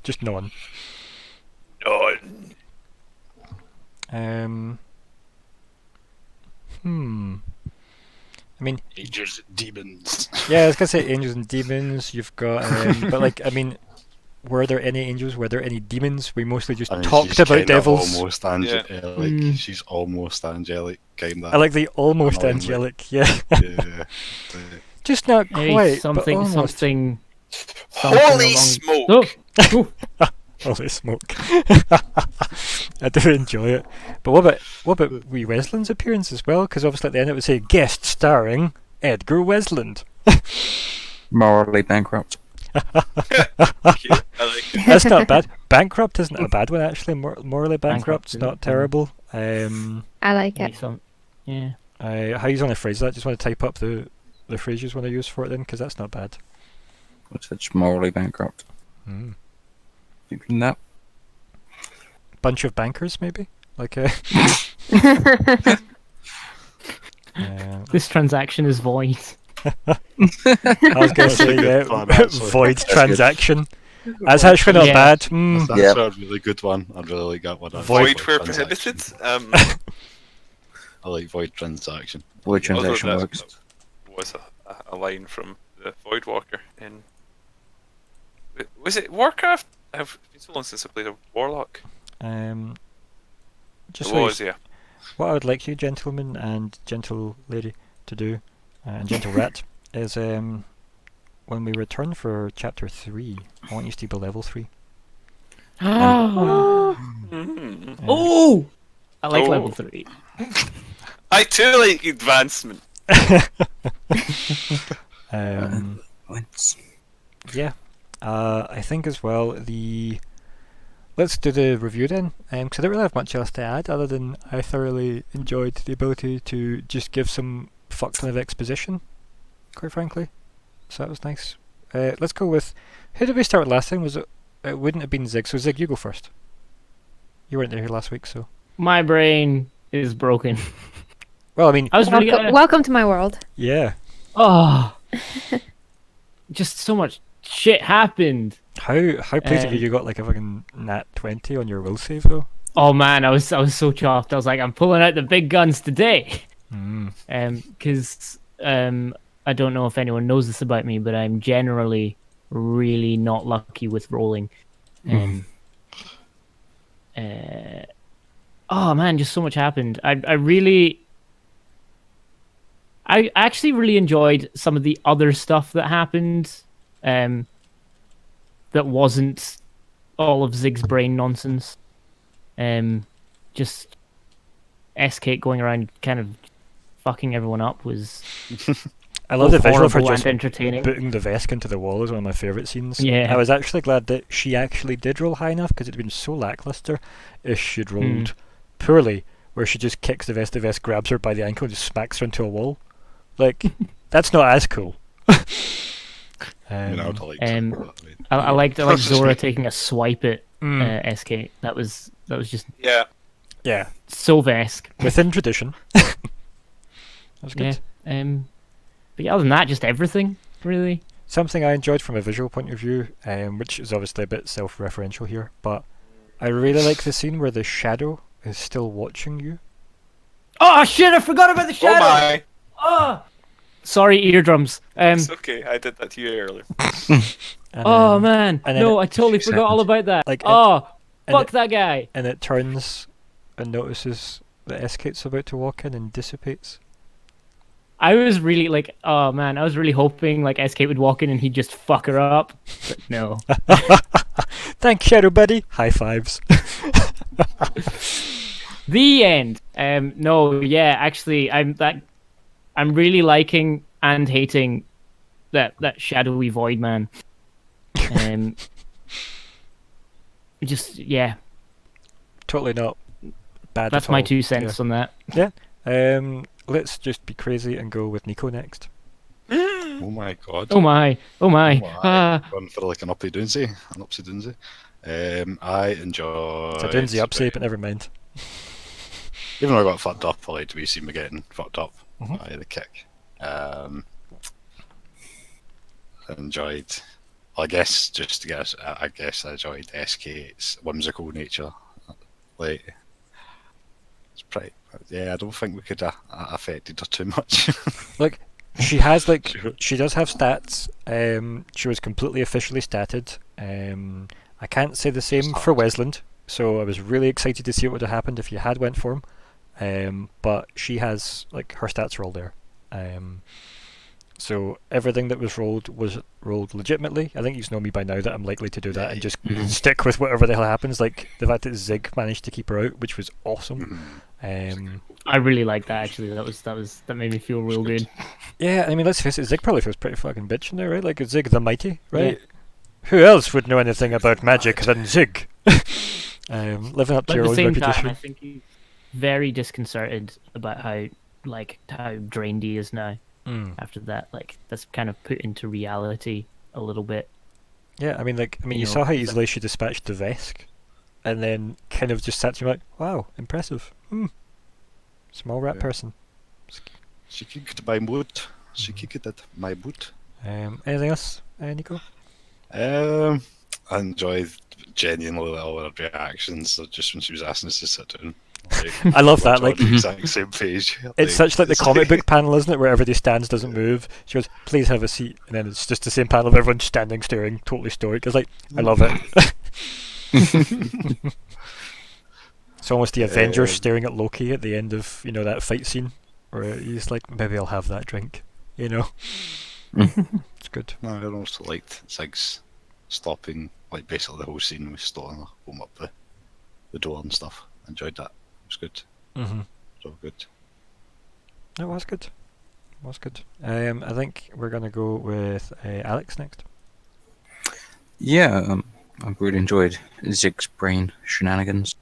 Just no one. None. I mean, Angels and demons. yeah, I was gonna say angels and demons. You've got, but like, I mean, were there any angels? Were there any demons? We mostly just I mean, talked she's about kinda devils. Almost angelic. She's almost angelic, kind of. I like the almost Annoyingly. angelic. Yeah, Yeah. just not Maybe quite. something, but almost. something. Holy along- smoke! Oh, Holy smoke! I do enjoy it. But what about Wee Weslin's appearance as well? Because obviously at the end it would say guest starring Edgar Wesland. Morally bankrupt. Cute. I like it. That's not bad. Bankrupt isn't a bad one actually. Morally bankrupt's Bankrupt, not terrible. I like maybe it. some. Yeah. How you want to phrase that? Just want to type up the phrase you want to use for it then, because that's not bad. What's such morally bankrupt? Mm. Thinking that. Bunch of bankers maybe, like This transaction is void. I was going to That's a say good plan, actually. void That's good. transaction. That's actually not Yeah. bad. Mm. That's Yep. a really good one. I really like that one. Void where transaction. prohibited. I like void transaction. Void transaction Although works. that was a line from the Void Walker in. Was it Warcraft? It's been so long since I played a Warlock. Just It so you was, yeah. what I would like you, gentlemen and gentle lady, to do, and Gentle Rat, is when we return for chapter 3, I want you to be level 3. Oh! I like level 3. I too like advancement. Once. Yeah, I think as well let's do the review then, because I don't really have much else to add other than I thoroughly enjoyed the ability to just give some fuck ton of exposition, quite frankly. So that was nice. Let's go with, who did we start with last time? Was it wouldn't have been Zigg, so Zigg, you go first. You weren't there here last week, so. My brain is broken. Well, I mean, I was really Welcome to my world. yeah. Oh, just so much shit happened. How pleased have you got like a fucking nat 20 on your will save though? Oh man, I was so chuffed. I was like, I'm pulling out the big guns today. Mm. Because I don't know if anyone knows this about me, but I'm generally really not lucky with rolling. Oh man, just so much happened. I actually really enjoyed some of the other stuff that happened. That wasn't all of Zigg's brain nonsense. Just S-Cake going around kind of fucking everyone up was I love the visual for horrible just and entertaining. booting the Vesk into the wall is one of my favourite scenes. Yeah. I was actually glad that she actually did roll high enough because it'd been so lackluster if she'd rolled poorly, where she just kicks the Vest grabs her by the ankle and just smacks her into a wall. Like, that's not as cool. I liked Zora taking a swipe at SK. That was just Yeah. so Vesk. Within tradition. That was good. Yeah. But yeah, other than that, just everything really. Something I enjoyed from a visual point of view, which is obviously a bit self-referential here, but I really like the scene where the shadow is still watching you. Oh shit! I forgot about the shadow. Oh my! Oh, sorry, eardrums. It's okay. I did that to you earlier. Oh man, and no, I totally forgot all about that. Like, fuck that guy. And it turns and notices that Escate's about to walk in and dissipates. I was really like, oh man, I was really hoping like SK would walk in and he'd just fuck her up, but no. Thanks, Shadow Buddy. High fives. The end. No, yeah, actually, I'm really liking and hating that shadowy void man. Just yeah. Totally not bad. That's at my all. 2 cents on that. Yeah. Let's just be crazy and go with Nico next. Oh my god. Oh my. Going for like an upsy doonsy. I enjoy. It's a doozy upsy, but never mind. Even though I got fucked up, I like to be seen me getting fucked up by the kick. I enjoyed. Well, I guess just to guess, I enjoyed SK's whimsical nature. Like, it's pretty. Yeah, I don't think we could have affected her too much. Like, she has she does have stats. She was completely officially statted. I can't say the same for Wesland, so I was really excited to see what would have happened if you had went for him. But she has her stats are all there. So everything that was rolled legitimately. I think you know me by now that I'm likely to do that and just stick with whatever the hell happens. Like the fact that Zigg managed to keep her out, which was awesome. I really like that actually. That made me feel real good. Yeah, I mean, let's face it, Zigg probably feels pretty fucking bitch in there, right? Like Zigg the Mighty, right? Yeah. Who else would know anything about magic than Zigg? Living up to your own reputation. But at the same time, I think he's very disconcerted about how drained he is now. After that, that's kind of put into reality a little bit. Yeah, I mean, you saw how easily she dispatched the Vesk, and then kind of just sat to you like, wow, impressive. Small rat person. She kicked my boot. Anything else, Nico? I enjoyed genuinely all her reactions, just when she was asking us to sit down. I love that. Like the exact same page. It's such like the comic book panel, isn't it? Where everybody stands, doesn't move. She goes, "Please have a seat," and then it's just the same panel of everyone standing, staring, totally stoic. It's like I love it. It's almost the Avengers staring at Loki at the end of that fight scene. Or he's like, maybe I'll have that drink, you know. It's good. No, I also liked Zigg's stopping, like basically the whole scene with Storm home up the door and stuff. I enjoyed that. It was good. Mm-hmm. So good. It was good. It was good. I think we're gonna go with Alex next. Yeah, I really enjoyed Zigg's brain shenanigans.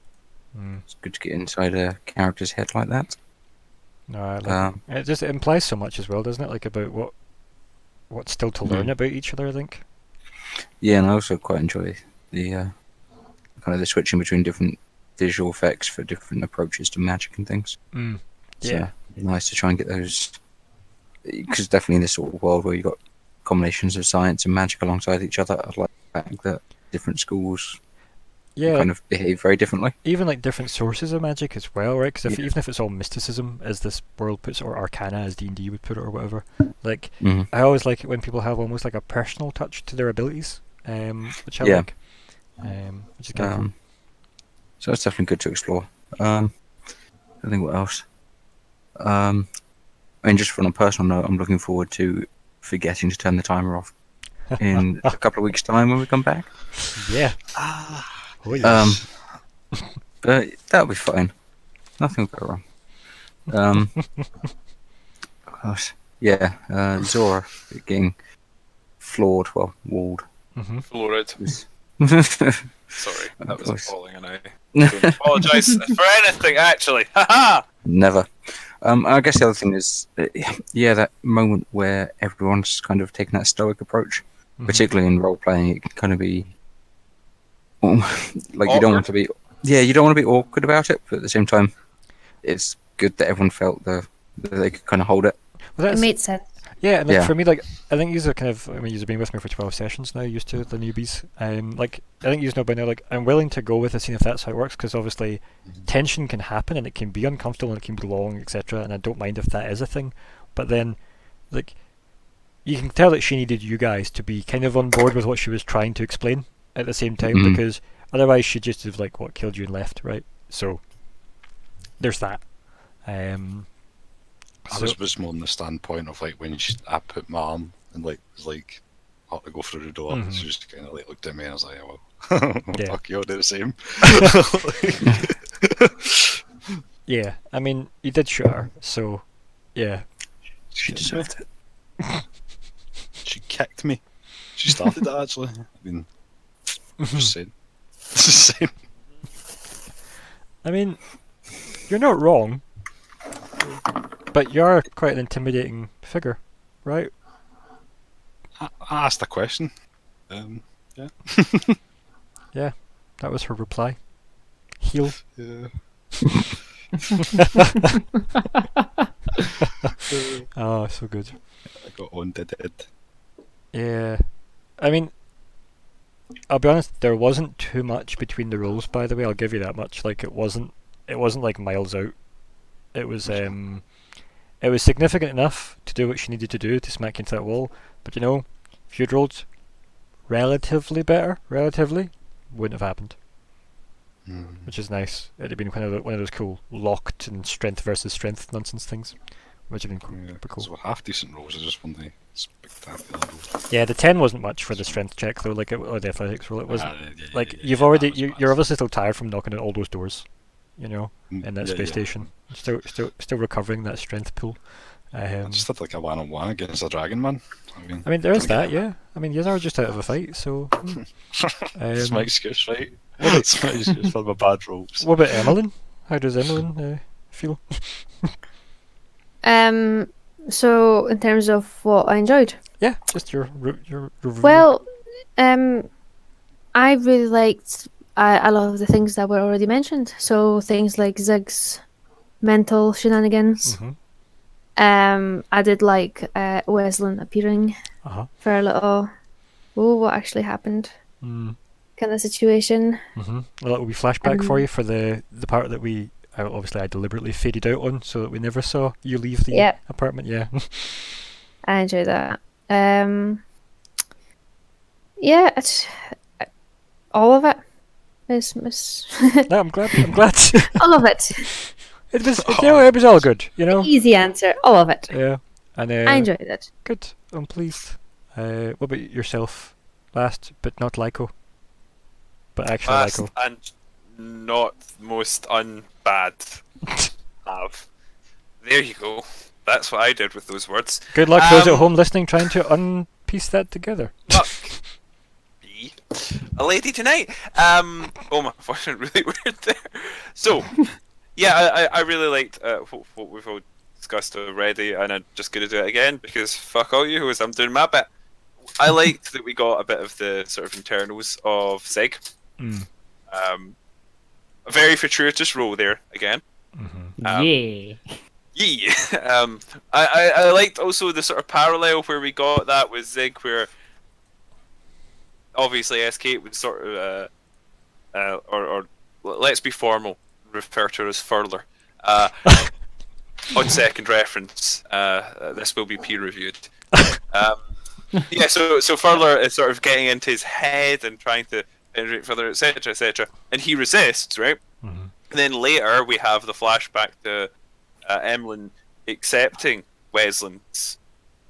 Mm. It's good to get inside a character's head like that. No, I like it. It implies so much as well, doesn't it? Like about what's still to learn about each other, I think. Yeah, and I also quite enjoy the kind of the switching between different visual effects for different approaches to magic and things. Mm. So, Yeah. nice to try and get those, because definitely in this sort of world where you've got combinations of science and magic alongside each other, I like the fact that different schools Yeah, kind of behave very differently. even like different sources of magic as well, right? Because Yeah. even if it's all mysticism, as this world puts it, or arcana, as D&D would put it, or whatever, like Mhm. I always like it when people have almost like a personal touch to their abilities, which I Yeah. like, which is kind of cool. So it's definitely good to explore. I think what else. And just on a personal note, I'm looking forward to forgetting to turn the timer off in a couple of weeks' time when we come back. Yeah. Oh, yes. But that'll be fine. Nothing will go wrong. What else? Yeah, Zora getting floored, well, walled. Florid. Sorry. Sorry, that was course. appalling, and I don't apologise for anything, actually. Haha! Never. I guess the other thing is, that moment where everyone's kind of taking that stoic approach, particularly in role playing, it can kind of be like you don't want to be, you don't want to be awkward about it, but at the same time, it's good that everyone felt that they could kind of hold it. Well, It made sense. Yeah, and like, Yeah. for me, like I think you're kind of, I mean, you've been with me for 12 sessions now, used to the newbies. Like I think you know by now, like I'm willing to go with the scene if that's how it works, because obviously tension can happen and it can be uncomfortable and it can be long, etc. And I don't mind if that is a thing, but then, like, you can tell that she needed you guys to be kind of on board with what she was trying to explain at the same time, because otherwise she'd just have like killed you and left, right? So there's that. I was more on the standpoint of like when I put my arm and like was like had to go through the door. She just kind of like looked at me and I was like, oh, well, Yeah. fuck you, I'll do the same. Yeah, I mean, you did shoot her, so yeah. She deserved it. She kicked me. She started that actually. I mean, just saying. Just saying. I mean, you're not wrong, but you are quite an intimidating figure, right? I asked a question. Yeah. Yeah, that was her reply. Heal. Yeah. Oh, so good. I got on to it. Yeah, I mean, I'll be honest. There wasn't too much between the roles, by the way. I'll give you that much. Like it wasn't like miles out. It was significant enough to do what she needed to do to smack into that wall. But you know, if you'd rolled relatively better, wouldn't have happened. Which is nice. It'd have been kind of one of those cool locked and strength versus strength nonsense things, which would have been cool. Yeah, But cool. so half decent rolls. I just want the spectacular rolls. Yeah, the 10 wasn't much for the strength check though, like or the athletics roll. It wasn't. Like yeah, you've that already was you're bad. obviously still tired from knocking at all those doors, you know, in that Yeah, space yeah. station. Still recovering that strength pool. I just had like a one-on-one against a dragon man. I mean, there is didn't that, get yeah. I mean, you are just out of a fight, so. It's my excuse, right? What about- It's my excuse for my bad rolls. What about Emmelyn? How does Emmelyn feel? So in terms of what I enjoyed, Yeah, just your review. well, I really liked a lot of the things that were already mentioned. So things like Zigg's mental shenanigans. Mhm. I did like Weslin appearing Uh-huh. for a little. Oh, what actually happened? Mm. Kind of situation. Mhm. A little wee flashback for you for the part that we obviously I deliberately faded out on so that we never saw you leave the Yep. apartment. Yeah. I enjoyed that. Yeah, all of it. No, I'm glad. All of it. It was, it was all good, you know. Easy answer, all of it. Yeah, and I enjoyed it. good. I'm pleased. What about yourself? Last, but not Lyko. But actually Last Lyko. and not most unbad. Have. There you go. That's what I did with those words. Good luck those at home listening, trying to unpiece that together. Fuck. Be a lady tonight. Oh my voice went really weird there. So, yeah, I really liked what we've all discussed already, and I'm just going to do it again because fuck all you, I'm doing my bit. I liked that we got a bit of the sort of internals of Zigg. A very fortuitous role there again. Yeah. Yeah. I liked also the sort of parallel where we got that with Zigg, where obviously SK would sort of or let's be formal, refer to her as Furler. On second reference, this will be peer reviewed. Yeah, so Furler is sort of getting into his head and trying to penetrate further, etc., etc., and he resists, right? And then later we have the flashback to Emmelyn accepting Weslin's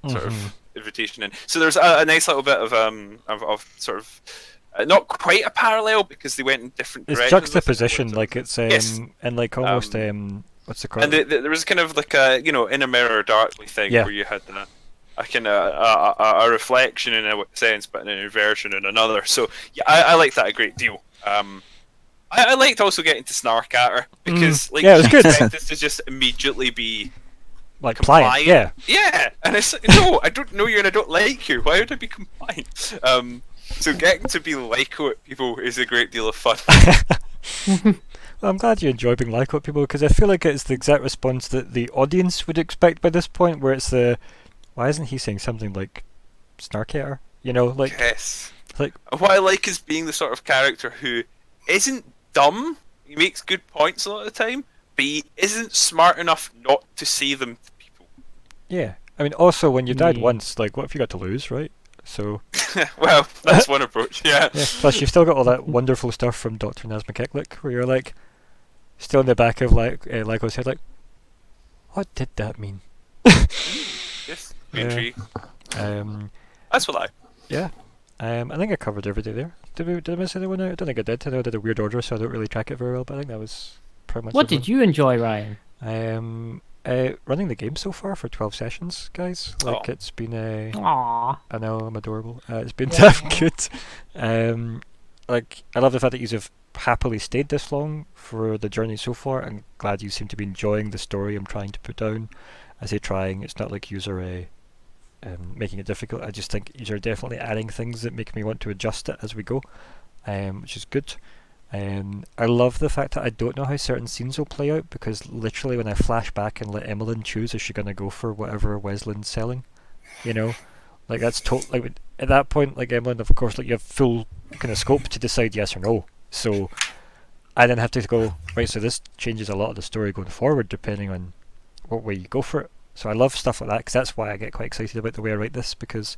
sort of invitation in. So there's a nice little bit of sort of not quite a parallel because they went in different It's directions. juxtaposition, like it's Yes. and like almost what's it called? And there was kind of like a in a mirror darkly thing Yeah. where you had a kind of a reflection in a sense, but an inversion in another. So yeah, I liked that a great deal. I liked also getting to snark at her because like Yeah, it was good. you expect this to just immediately be like pliant, yeah. yeah, and it's like, no, I don't know you and I don't like you. Why would I be compliant? So getting to be Lyko at people is a great deal of fun. Well, I'm glad you enjoy being Lyko at people because I feel like it's the exact response that the audience would expect by this point, where it's the why isn't he saying something like snarky at her? You know, like Yes. like And what I like is being the sort of character who isn't dumb. He makes good points a lot of the time, but he isn't smart enough not to say them to people. yeah. I mean, also when you died Yeah. once, like what have you got to lose, right? So Well, that's one approach, yeah. yeah. Plus, you've still got all that wonderful stuff from Dr. Nazmakeklik, where you're like still in the back of like Lyko's head, like what did that mean? Yes, Yeah. intrigue. That's what I. Yeah. I think I covered everything there. Did I miss anyone out? I don't think I did. I know I did a weird order, so I don't really track it very well, but I think that was pretty much What did you enjoy, Ryan? running the game so far for 12 sessions, guys. Like, Oh. it's been Aww. I know, I'm adorable. It's been damn good. Like, I love the fact that you have happily stayed this long for the journey so far. I'm glad you seem to be enjoying the story I'm trying to put down. I say trying, it's not like you're making it difficult. I just think you're definitely adding things that make me want to adjust it as we go, which is good. I love the fact that I don't know how certain scenes will play out, because literally when I flash back and let Emmelyn choose, is she going to go for whatever Weslin's selling? You know? Like, that's like, at that point, like, Emmelyn, of course, like, you have full kind of scope to decide yes or no. So I then have to go, right, so this changes a lot of the story going forward depending on what way you go for it. So I love stuff like that, because that's why I get quite excited about the way I write this, because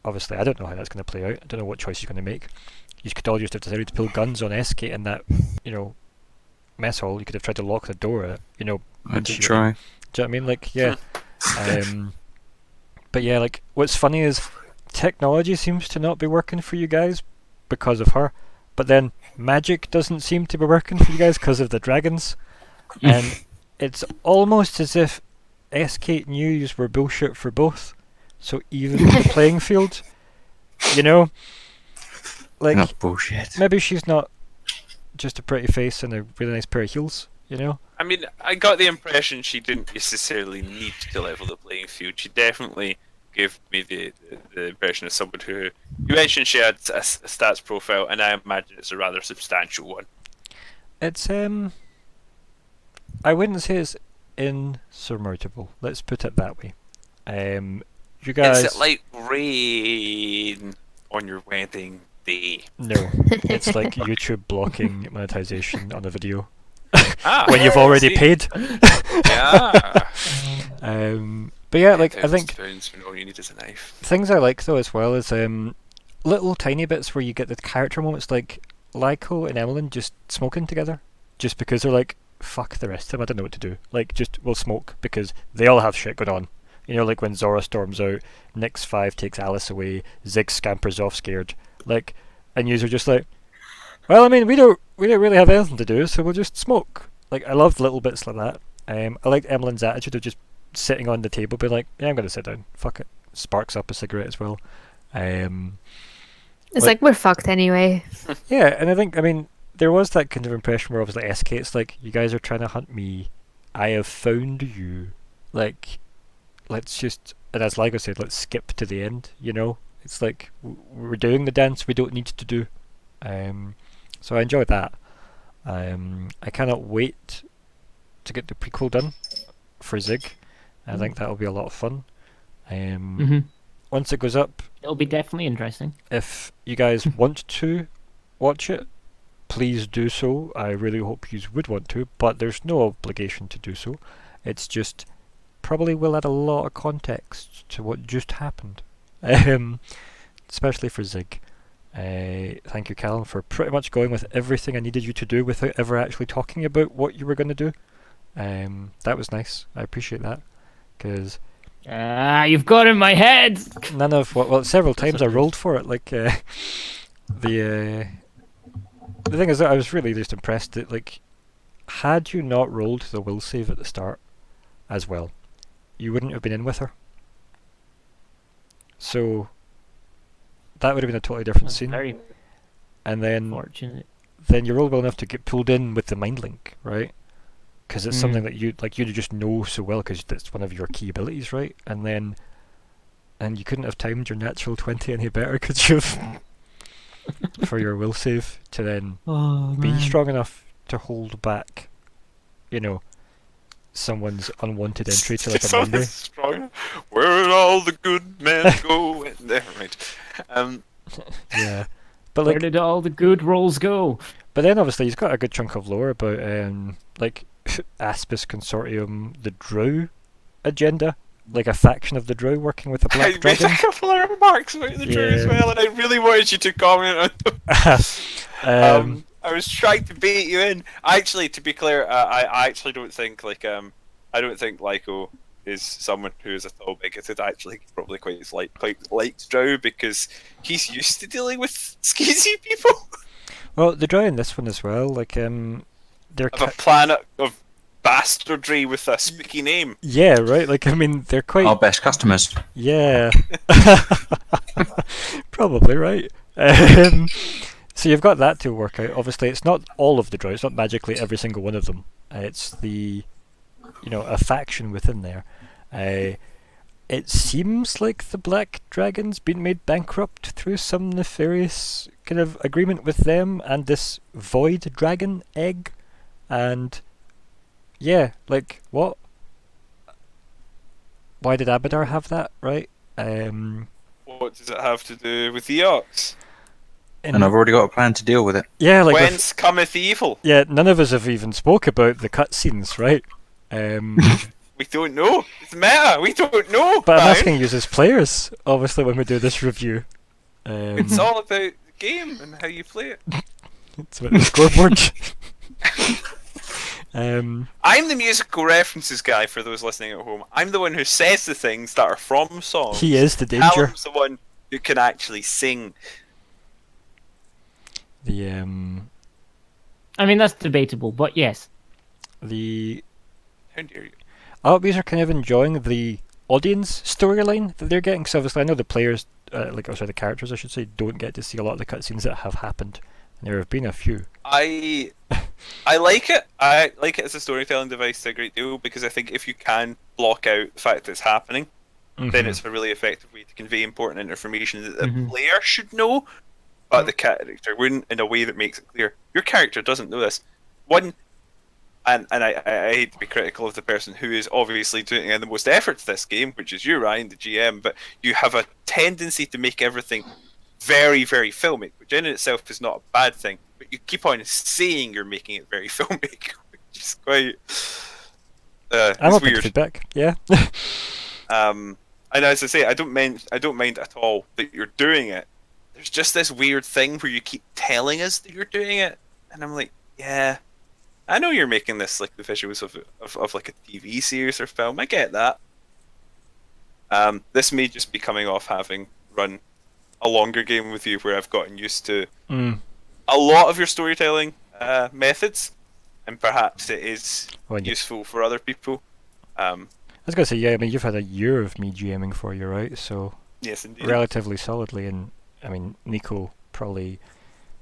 obviously I don't know how that's going to play out. I don't know what choice you're going to make. You could all just have decided to pull guns on SK in that, mess hall. You could have tried to lock the door, I did try. Do you know what I mean? Like, yeah. But yeah, like, what's funny is technology seems to not be working for you guys because of her, but then magic doesn't seem to be working for you guys because of the dragons. And it's almost as if SK knew you were bullshit for both. So even the playing field, like, Not bullshit. maybe she's not just a pretty face and a really nice pair of heels, I mean, I got the impression she didn't necessarily need to level the playing field. She definitely gave me the impression of someone who... You mentioned she had a stats profile, and I imagine it's a rather substantial one. It's I wouldn't say it's insurmountable. Let's put it that way. You guys, Is it like rain on your wedding day? no, it's like YouTube blocking monetization on a video Ah, when you've I already see. paid. Yeah. But yeah, like, I think £10 when all you need is a knife. things I like though as well is little tiny bits where you get the character moments, like Lyko and Emmelyn just smoking together, just because they're like fuck the rest of them, I don't know what to do. Like, just, we'll smoke, because they all have shit going on. You know, like when Zora storms out, Nyx 5 takes Alice away, Zigg scampers off scared. Like, and yous are just like, well, I mean, we don't really have anything to do, so we'll just smoke. Like, I loved little bits like that. I liked Emmelyn's attitude of just sitting on the table, being like, yeah, I'm going to sit down. Fuck it. Sparks up a cigarette as well. It's like we're fucked anyway. Yeah, and I think, I mean, there was that kind of impression where obviously SK, it's like, you guys are trying to hunt me. I have found you. Like, let's just, and as Lyko said, let's skip to the end, you know? It's like, we're doing the dance we don't need to do. So I enjoyed that. I cannot wait to get the prequel done for Zigg. I think that'll be a lot of fun. Once it goes up, It'll be definitely interesting. if you guys want to watch it, please do so. I really hope you would want to, but there's no obligation to do so. It's just probably will add a lot of context to what just happened, especially for Zigg. Thank you, Calum, for pretty much going with everything I needed you to do without ever actually talking about what you were going to do. That was nice. I appreciate that, because You've got in my head. none of what, well, several times I rolled for it. Like the thing is that I was really just impressed that, like, had you not rolled the will save at the start as well, you wouldn't have been in with her. So that would have been a totally different That's scene. very And then fortunate. then you're rolled well enough to get pulled in with the mind link, right? Because it's something that you just know so well, because it's one of your key abilities, right? And you couldn't have timed your natural 20 any better, could you have? For your will save to then be strong enough to hold back, you know, someone's unwanted entry to like a memory. Strong. Where did all the good men go? Never mind. Yeah, but Where like, did all the good rolls go? but then obviously he's got a good chunk of lore about like Aspis Consortium, the Drow agenda, like a faction of the Drow working with the I Black made Dragon. a couple of remarks about the Drew as well, and I really wanted you to comment on them. I was trying to bait you in. Actually, to be clear, I actually don't think I don't think Lyko is someone who is at all bigoted. Actually, he's probably quite likes Drow because he's used to dealing with skeezy people. Well, the Drow in this one as well, like they're Of a planet of bastardry with a spooky name. yeah, right. Like, I mean, they're quite Our best customers. yeah, probably right. So you've got that to work out. Obviously, it's not all of the Drow. It's not magically every single one of them. It's the, you know, a faction within there. It seems like the Black Dragon's been made bankrupt through some nefarious kind of agreement with them and this Void Dragon egg, and yeah, like what? Why did Abadar have that, right? What does it have to do with the Ox? And I've already got a plan to deal with it. Yeah, like Whence cometh evil? yeah, none of us have even spoke about the cutscenes, right? We don't know. It's meta. We don't know. But I'm man. asking you as players, obviously, when we do this review. It's all about the game and how you play it. It's about the scoreboard. I'm the musical references guy for those listening at home. I'm the one who says the things that are from songs. He is the danger. Calum's the one who can actually sing. The I mean, that's debatable, but yes. How dare you? These are kind of enjoying the audience storyline that they're getting. Because obviously, I know the players, the characters, I should say, don't get to see a lot of the cutscenes that have happened. And there have been a few. I like it. I like it as a storytelling device a great deal because I think if you can block out the fact that it's happening, then it's a really effective way to convey important information that the player should know, but the character wouldn't, in a way that makes it clear. Your character doesn't know this. And I hate to be critical of the person who is obviously doing the most effort to this game, which is you, Ryan, the GM, but you have a tendency to make everything very, very filmic, which in itself is not a bad thing, but you keep on saying you're making it very filmic, which is quite I'm it's open to weird. feedback. Yeah. And as I say, I don't mind at all that you're doing it. There's just this weird thing where you keep telling us that you're doing it, and I'm like, yeah, I know you're making this like the visuals of like a TV series or film. I get that. This may just be coming off having run a longer game with you, where I've gotten used to a lot of your storytelling methods, and perhaps it is useful for other people. I was gonna say, yeah. I mean, you've had a year of me GMing for you, right? So yes, indeed. Relatively solidly, and I mean, Nico probably.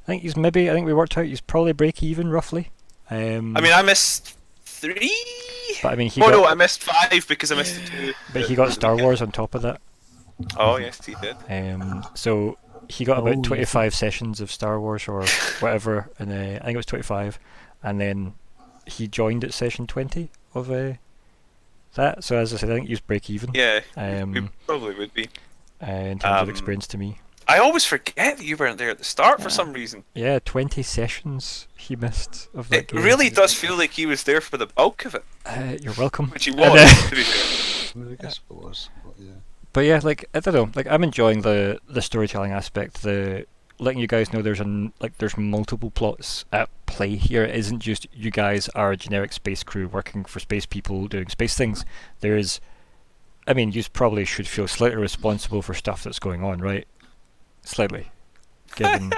I think we worked out he's probably break even roughly. I mean, I missed 3. But I mean, no, I missed 5 because I missed the 2. But he got Star Wars on top of that. Oh yes, he did. So he got about 25 sessions of Star Wars or whatever, and I think it was 25, and then he joined at session 20 of that. So as I said, I think he was break even. Yeah, we probably would be. In terms of experience to me. I always forget that you weren't there at the start for some reason. Yeah, 20 sessions he missed of that game. It really does feel like he was there for the bulk of it. You're welcome. Which he was, to be fair. I guess it was. But yeah, like I don't know, like I'm enjoying the storytelling aspect, the letting you guys know there's multiple plots at play here. It isn't just you guys are a generic space crew working for space people doing space things. There is, I mean, you probably should feel slightly responsible for stuff that's going on, right? Slightly, given.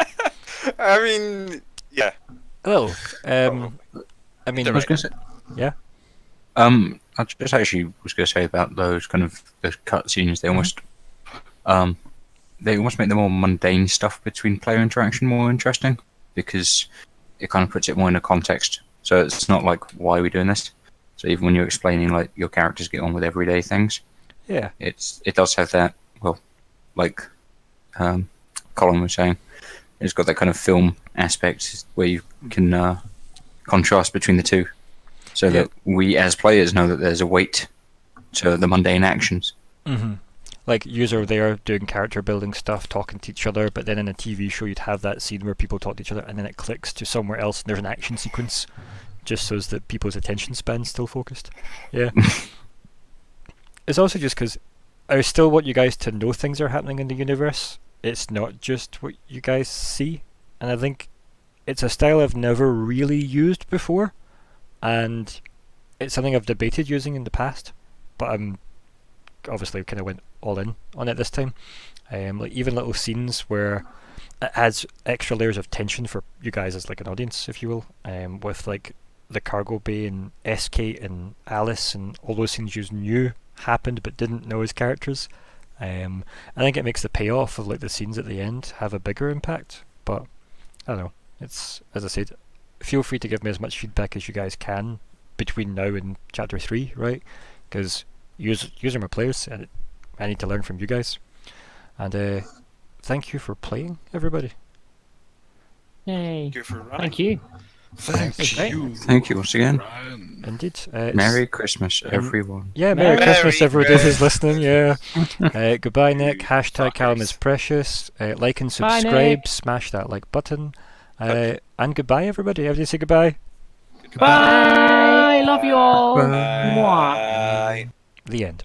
I mean, yeah. Well, I mean, I was going to say. Yeah. I just actually was going to say about those kind of those cutscenes. They almost make the more mundane stuff between player interaction more interesting, because it kind of puts it more in a context. So it's not like, why are we doing this? So even when you're explaining like your characters get on with everyday things, yeah, it does have that. Well, like Colin was saying, it's got that kind of film aspect where you can contrast between the two, so that we as players know that there's a weight to the mundane actions. Mm-hmm. Like, user there doing character building stuff, talking to each other, but then in a TV show you'd have that scene where people talk to each other and then it clicks to somewhere else and there's an action sequence, just so that people's attention span's still focused. Yeah. It's also just because I still want you guys to know things are happening in the universe. It's not just what you guys see. And I think it's a style I've never really used before, and it's something I've debated using in the past, but I'm obviously kind of went all in on it this time. Like even little scenes where it adds extra layers of tension for you guys as like an audience, if you will, with like the cargo bay and SK and Alice and all those scenes you knew happened but didn't know as characters. I think it makes the payoff of like the scenes at the end have a bigger impact, but I don't know. It's, as I said, feel free to give me as much feedback as you guys can between now and chapter 3, right? Because are my players and I need to learn from you guys. And thank you for playing, everybody. Yay. Thank you for running. Thank you. Thank you. Thank you once again. Indeed. Merry Christmas, everyone. Yeah, Merry Christmas, everybody who's listening. Yeah. Goodbye, Nick. Hashtag Calum is precious. Like and subscribe. Smash that like button. And goodbye, everybody. Everybody say goodbye. Bye. Love you all. Bye. Bye. The end.